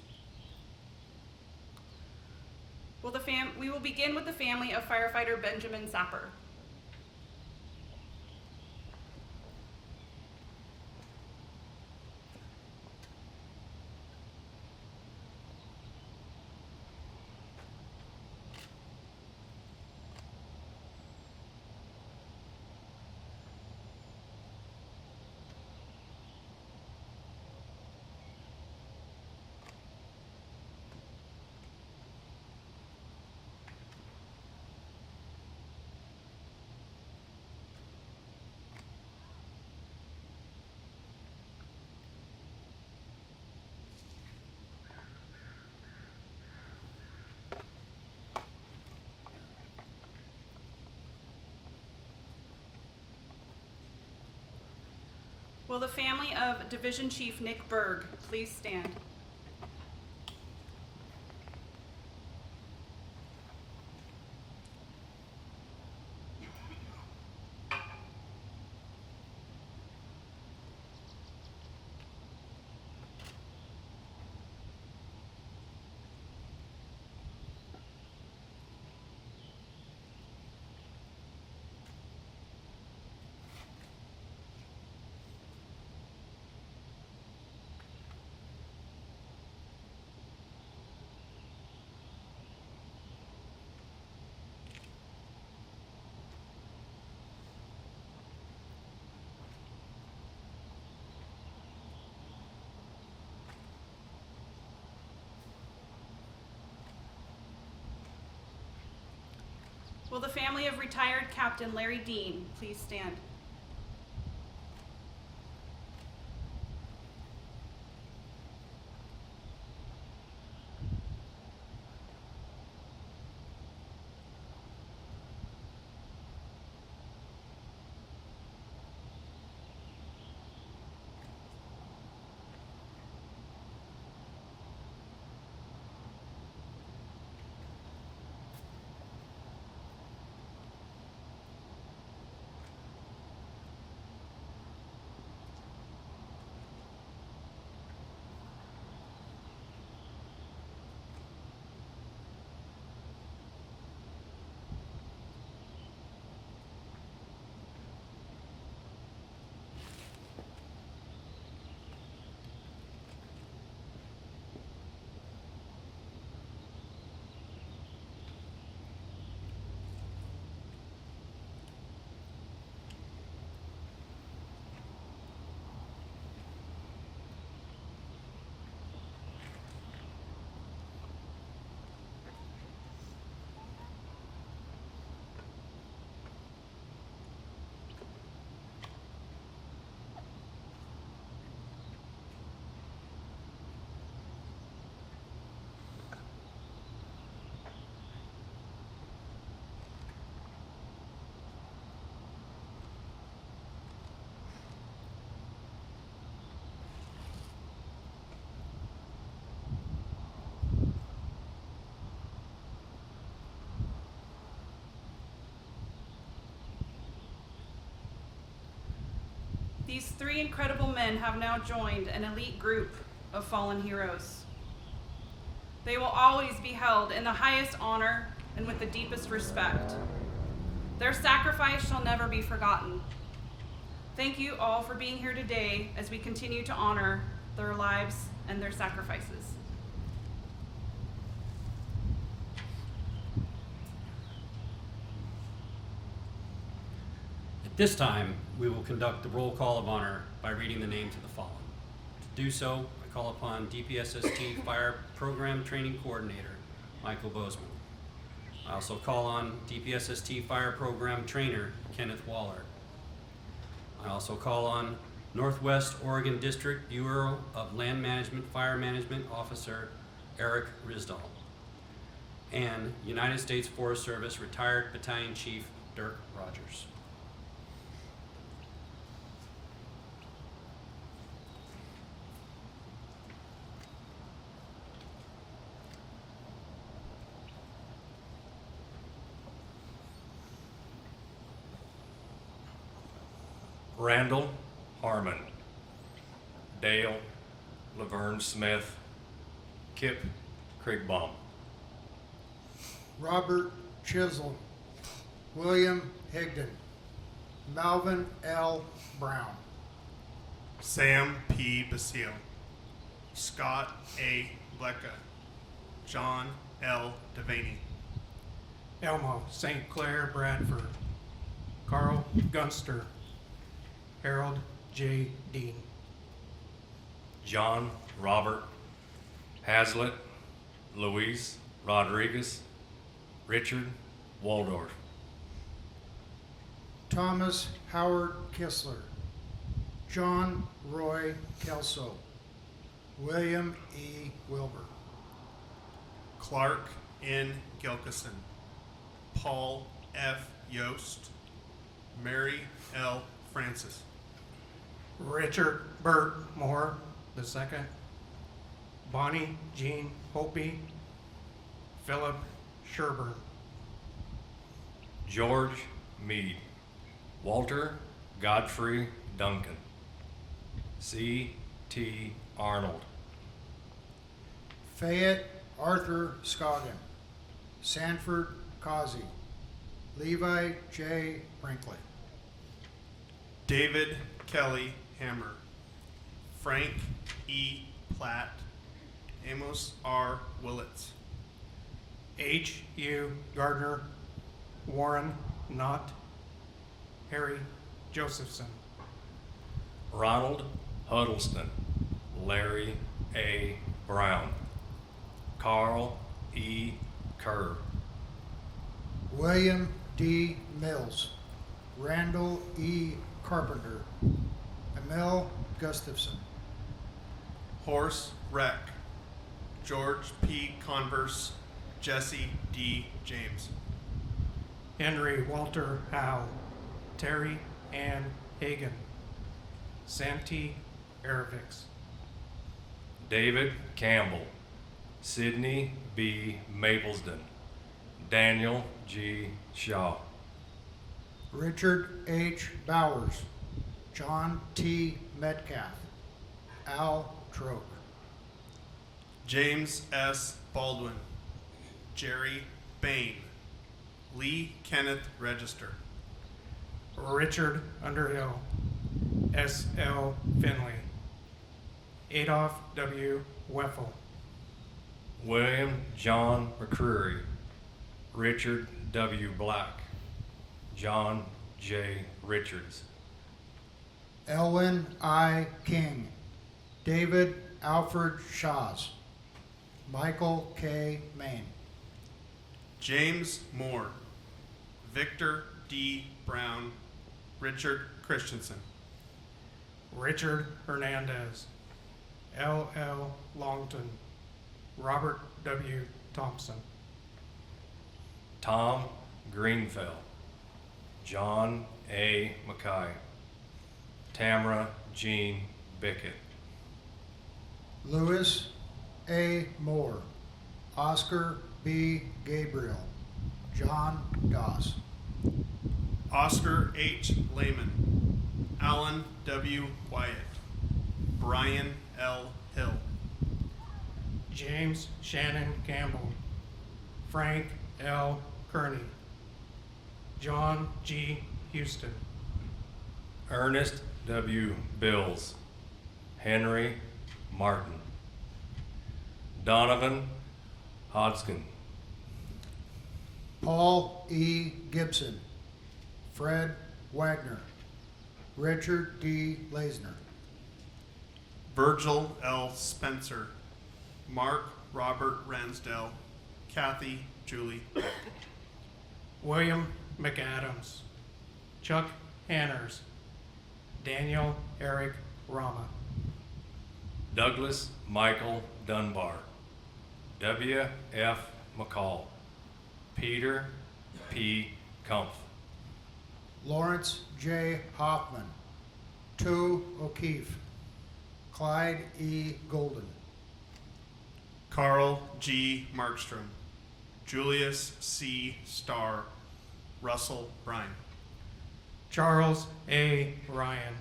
[SPEAKER 12] We will begin with the family of firefighter Benjamin Sapper. Will the family of Division Chief Nick Berg please stand? Will the family of retired Captain Larry Dean please stand? These three incredible men have now joined an elite group of fallen heroes. They will always be held in the highest honor and with the deepest respect. Their sacrifice shall never be forgotten. Thank you all for being here today as we continue to honor their lives and their sacrifices.
[SPEAKER 1] At this time, we will conduct the roll call of honor by reading the names of the fallen. To do so, I call upon DPSST Fire Program Training Coordinator, Michael Bozeman. I also call on DPSST Fire Program Trainer, Kenneth Waller. I also call on Northwest Oregon District Bureau of Land Management Fire Management Officer, Eric Risdall. And United States Forest Service Retired Battalion Chief, Dirk Rogers.
[SPEAKER 13] Randall Harmon, Dale Laverne Smith, Kip Krigbaum,
[SPEAKER 14] Robert Chisholm, William Higdon, Melvin L. Brown,
[SPEAKER 8] Sam P. Basile, Scott A. Blecka, John L. Devaney,
[SPEAKER 15] Elmo St. Clair Bradford, Carl Gunster, Harold J. Dean,
[SPEAKER 13] John Robert Hazlitt, Luis Rodriguez, Richard Waldorf,
[SPEAKER 14] Thomas Howard Kissler, John Roy Kelso, William E. Wilbur,
[SPEAKER 8] Clark N. Gilkison, Paul F. Yost, Mary L. Francis,
[SPEAKER 15] Richard Burt Moore II, Bonnie Jean Hopi, Philip Sherburne,
[SPEAKER 13] George Meade, Walter Godfrey Duncan, C. T. Arnold,
[SPEAKER 14] Fayette Arthur Scoggin, Sanford Causey, Levi J. Brinkley,
[SPEAKER 8] David Kelly Hammer, Frank E. Platt, Amos R. Willits,
[SPEAKER 15] H. U. Gardner, Warren Knott, Harry Josephson,
[SPEAKER 13] Ronald Huddleston, Larry A. Brown, Carl E. Kerr,
[SPEAKER 14] William D. Mills, Randall E. Carpenter, Emil Gustafson,
[SPEAKER 8] Horse Wreck, George P. Converse, Jesse D. James,
[SPEAKER 15] Henry Walter Howe, Terry Ann Hagan, Santee Aravix,
[SPEAKER 13] David Campbell, Sidney B. Maplesden, Daniel G. Shaw,
[SPEAKER 14] Richard H. Bowers, John T. Metcalf, Al Troke,
[SPEAKER 8] James S. Baldwin, Jerry Bain, Lee Kenneth Register,
[SPEAKER 15] Richard Underhill, S. L. Finley, Adolph W. Weffel,
[SPEAKER 13] William John McCreary, Richard W. Black, John J. Richards,
[SPEAKER 14] Elwin I. King, David Alfred Shaws, Michael K. Main,
[SPEAKER 8] James Moore, Victor D. Brown, Richard Christensen,
[SPEAKER 15] Richard Hernandez, L. L. Longton, Robert W. Thompson,
[SPEAKER 13] Tom Greenfeld, John A. Mackay, Tamara Jean Bickett,
[SPEAKER 14] Louis A. Moore, Oscar B. Gabriel, John Doss,
[SPEAKER 8] Oscar H. Lehman, Alan W. Wyatt, Brian L. Hill,
[SPEAKER 15] James Shannon Campbell, Frank L. Kearney, John G. Houston,
[SPEAKER 13] Ernest W. Bills, Henry Martin, Donovan Hodgkin,
[SPEAKER 14] Paul E. Gibson, Fred Wagner, Richard D. Leisner,
[SPEAKER 8] Virgil L. Spencer, Mark Robert Ransdell, Kathy Julie,
[SPEAKER 15] William McAdams, Chuck Hanners, Daniel Eric Rama,
[SPEAKER 13] Douglas Michael Dunbar, W. F. McCall, Peter P. Kumpf,
[SPEAKER 14] Lawrence J. Hoffman, Tu O'Keefe, Clyde E. Golden,
[SPEAKER 8] Carl G. Markstrom, Julius C. Starr, Russell Bryan,
[SPEAKER 15] Charles A. Ryan,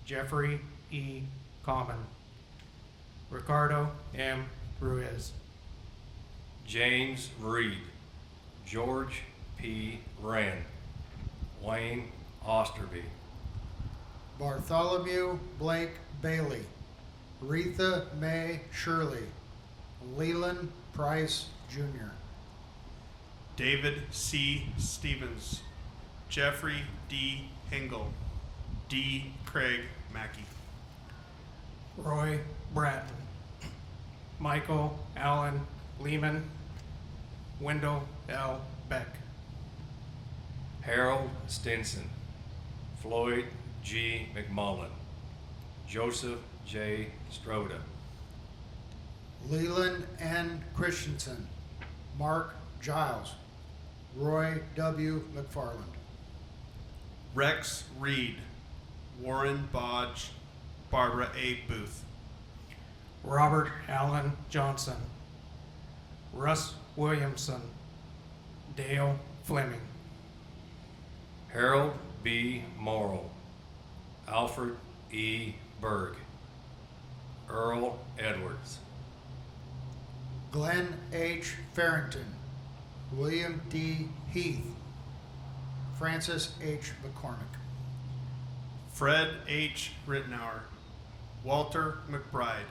[SPEAKER 15] Jeffrey E. Common, Ricardo M. Ruiz,
[SPEAKER 13] James Reed, George P. Wren, Wayne Osterby,
[SPEAKER 14] Bartholomew Blake Bailey, Retha May Shirley, Leland Price Jr.,
[SPEAKER 8] David C. Stevens, Jeffrey D. Hingle, D. Craig Mackey,
[SPEAKER 15] Roy Bratton, Michael Allen Lehman, Wendell L. Beck,
[SPEAKER 13] Harold Stinson, Floyd G. McMullen, Joseph J. Stroda,
[SPEAKER 14] Leland N. Christensen, Mark Giles, Roy W. McFarland,
[SPEAKER 8] Rex Reed, Warren Bodge, Barbara A. Booth,
[SPEAKER 15] Robert Allen Johnson, Russ Williamson, Dale Fleming,
[SPEAKER 13] Harold B. Morrill, Alfred E. Berg, Earl Edwards,
[SPEAKER 14] Glenn H. Farrington, William D. Heath, Francis H. McCormick,
[SPEAKER 8] Fred H. Rittenauer, Walter McBride,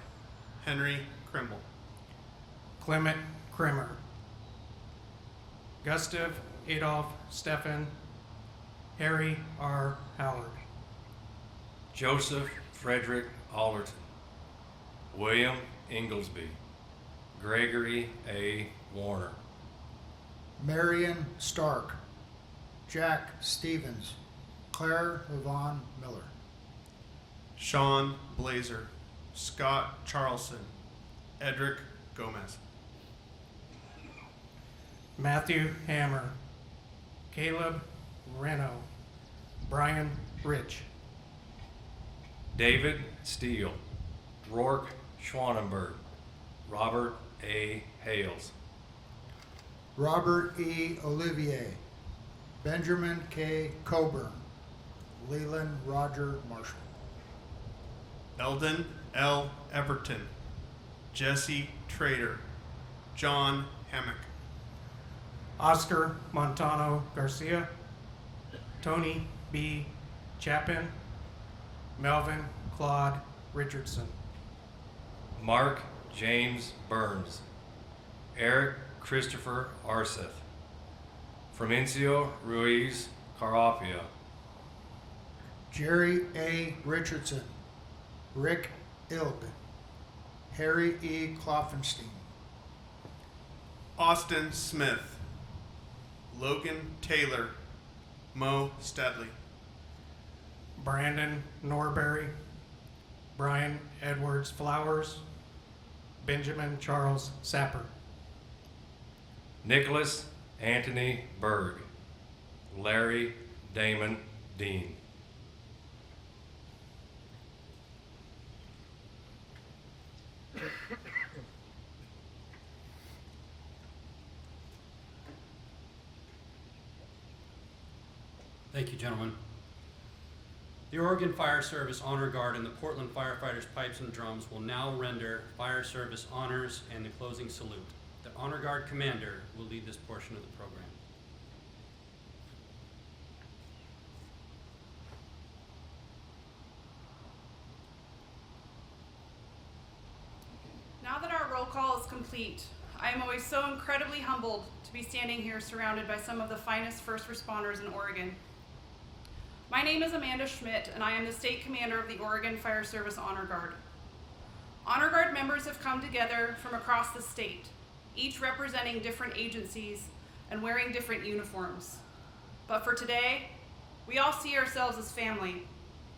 [SPEAKER 8] Henry Krimmel,
[SPEAKER 15] Clement Krimmer, Gustav Adolf Steffen, Harry R. Howard,
[SPEAKER 13] Joseph Frederick Allerton, William Inglesby, Gregory A. Warner,
[SPEAKER 14] Marion Stark, Jack Stevens, Claire Yvonne Miller,
[SPEAKER 8] Sean Blazer, Scott Charlson, Edric Gomez,
[SPEAKER 15] Matthew Hammer, Caleb Reno, Brian Rich,
[SPEAKER 13] David Steele, Rourke Schwanenberg, Robert A. Hales,
[SPEAKER 14] Robert E. Olivier, Benjamin K. Coburn, Leland Roger Marshall,
[SPEAKER 8] Eldon L. Everton, Jesse Trader, John Hammock,
[SPEAKER 15] Oscar Montano Garcia, Tony B. Chapin, Melvin Claude Richardson,
[SPEAKER 13] Mark James Burns, Eric Christopher Arseth, Fermencio Ruiz Carapia,
[SPEAKER 14] Jerry A. Richardson, Rick Ilg, Harry E. Kloffenstein,
[SPEAKER 8] Austin Smith, Logan Taylor, Mo Stedley,
[SPEAKER 15] Brandon Norbury, Brian Edwards Flowers, Benjamin Charles Sapper,
[SPEAKER 13] Nicholas Anthony Berg, Larry Damon Dean.
[SPEAKER 1] Thank you, gentlemen. The Oregon Fire Service Honor Guard and the Portland Firefighters Pipes and Drums will now render fire service honors and the closing salute. The Honor Guard commander will lead this portion of the program.
[SPEAKER 12] Now that our roll call is complete, I am always so incredibly humbled to be standing here surrounded by some of the finest first responders in Oregon. My name is Amanda Schmidt, and I am the state commander of the Oregon Fire Service Honor Guard. Honor Guard members have come together from across the state, each representing different agencies and wearing different uniforms. But for today, we all see ourselves as family,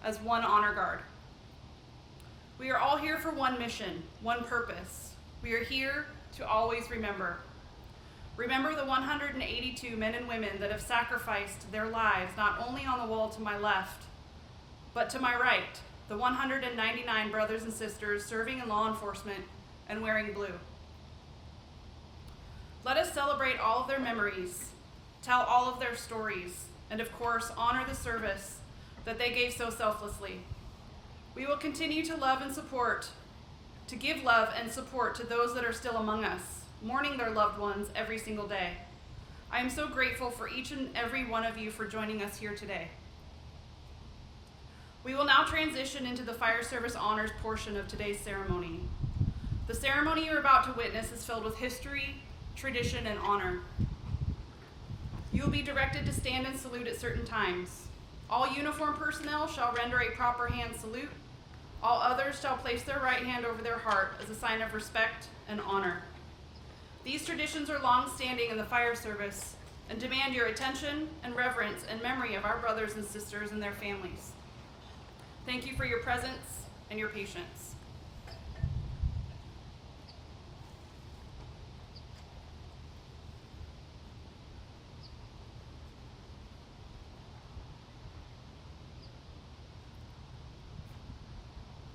[SPEAKER 12] as one Honor Guard. We are all here for one mission, one purpose. We are here to always remember. Remember the 182 men and women that have sacrificed their lives not only on the wall to my left, but to my right, the 199 brothers and sisters serving in law enforcement and wearing blue. Let us celebrate all of their memories, tell all of their stories, and of course, honor the service that they gave so selflessly. We will continue to love and support, to give love and support to those that are still among us, mourning their loved ones every single day. I am so grateful for each and every one of you for joining us here today. We will now transition into the Fire Service Honors portion of today's ceremony. The ceremony you're about to witness is filled with history, tradition, and honor. You will be directed to stand and salute at certain times. All uniformed personnel shall render a proper hand salute. All others shall place their right hand over their heart as a sign of respect and honor. These traditions are long-standing in the fire service and demand your attention and reverence in memory of our brothers and sisters and their families. Thank you for your presence and your patience.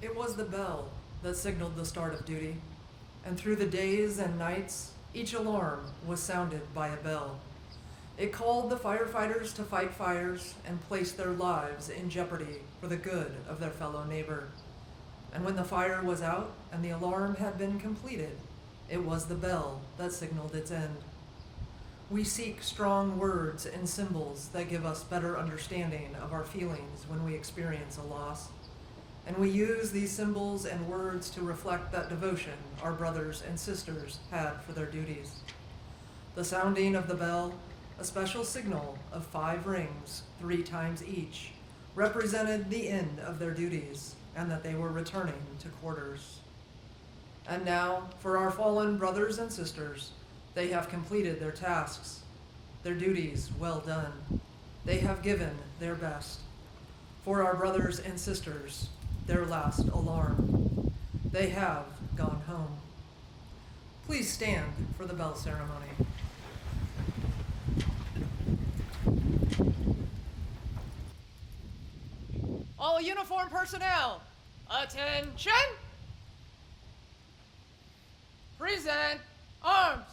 [SPEAKER 16] It was the bell that signaled the start of duty, and through the days and nights, each alarm was sounded by a bell. It called the firefighters to fight fires and place their lives in jeopardy for the good of their fellow neighbor. And when the fire was out and the alarm had been completed, it was the bell that signaled its end. We seek strong words and symbols that give us better understanding of our feelings when we experience a loss. And we use these symbols and words to reflect that devotion our brothers and sisters had for their duties. The sounding of the bell, a special signal of 5 rings, 3 times each, represented the end of their duties and that they were returning to quarters. And now, for our fallen brothers and sisters, they have completed their tasks, their duties well done. They have given their best. For our brothers and sisters, their last alarm. They have gone home. Please stand for the bell ceremony.
[SPEAKER 17] All uniformed personnel, attention! Present arms.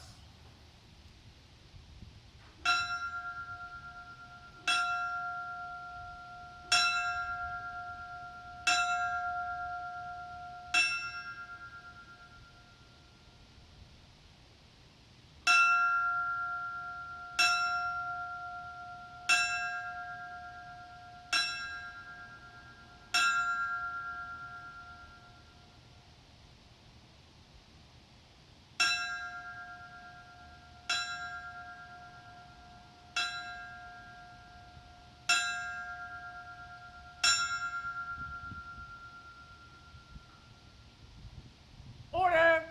[SPEAKER 17] Order!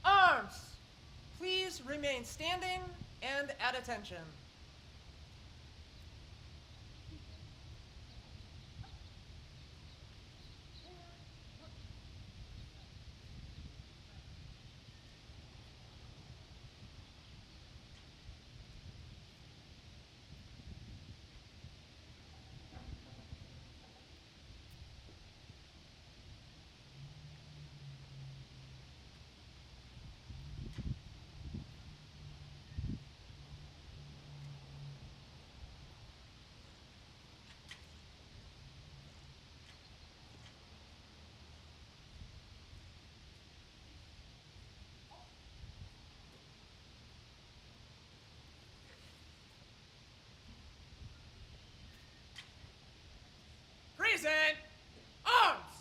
[SPEAKER 17] Arms! Please remain standing and at attention. Present arms!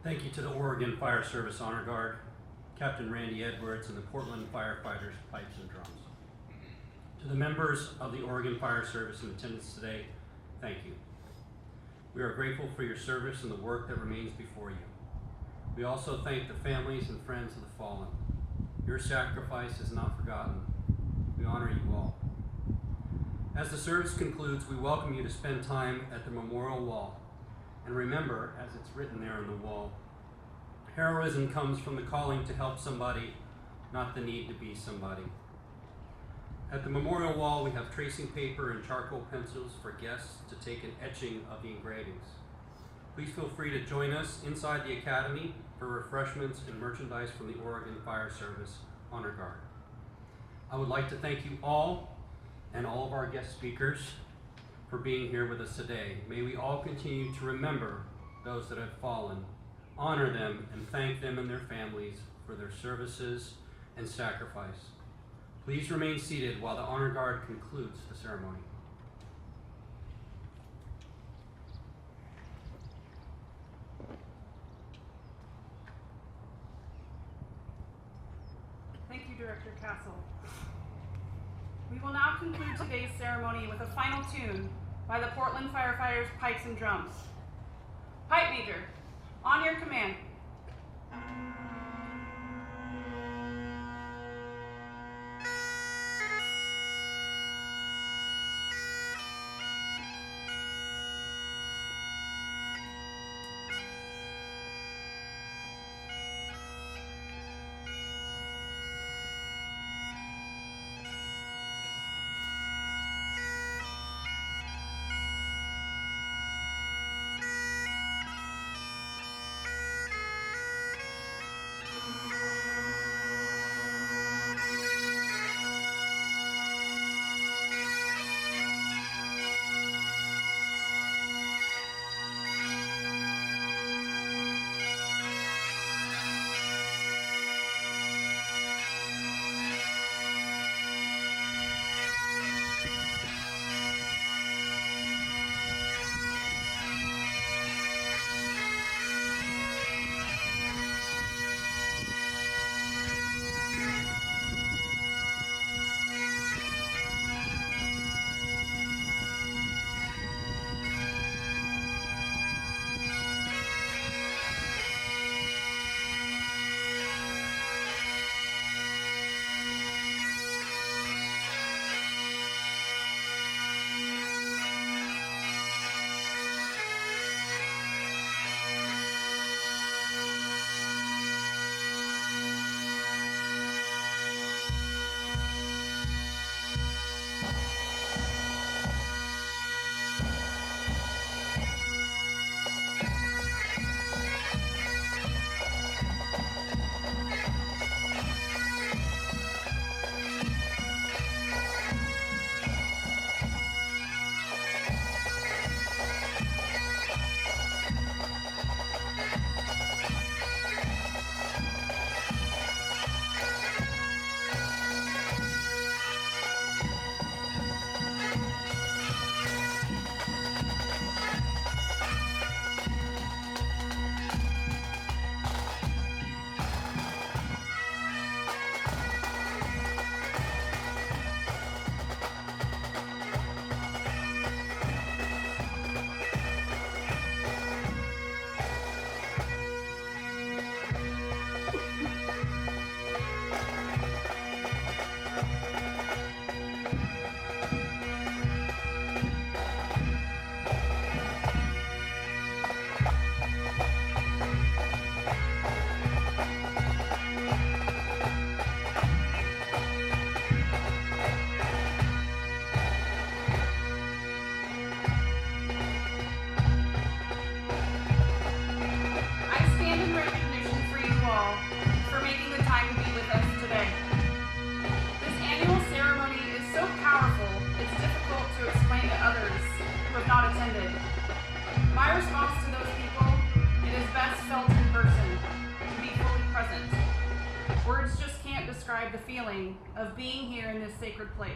[SPEAKER 1] Thank you to the Oregon Fire Service Honor Guard, Captain Randy Edwards, and the Portland Firefighters, Pipes and Drums. To the members of the Oregon Fire Service in attendance today, thank you. We are grateful for your service and the work that remains before you. We also thank the families and friends of the fallen. Your sacrifice is not forgotten. We honor you all. As the service concludes, we welcome you to spend time at the memorial wall. And remember, as it's written there on the wall, heroism comes from the calling to help somebody, not the need to be somebody. At the memorial wall, we have tracing paper and charcoal pencils for guests to take an etching of the engravings. Please feel free to join us inside the Academy for refreshments and merchandise from the Oregon Fire Service Honor Guard. I would like to thank you all and all of our guest speakers for being here with us today. May we all continue to remember those that have fallen, honor them, and thank them and their families for their services and sacrifice. Please remain seated while the Honor Guard concludes the ceremony.
[SPEAKER 12] Thank you, Director Castle. We will now conclude today's ceremony with a final tune by the Portland Firefighters, Pipes and Drums. Pipe Major, on your command. Words just can't describe the feeling of being here in this sacred place.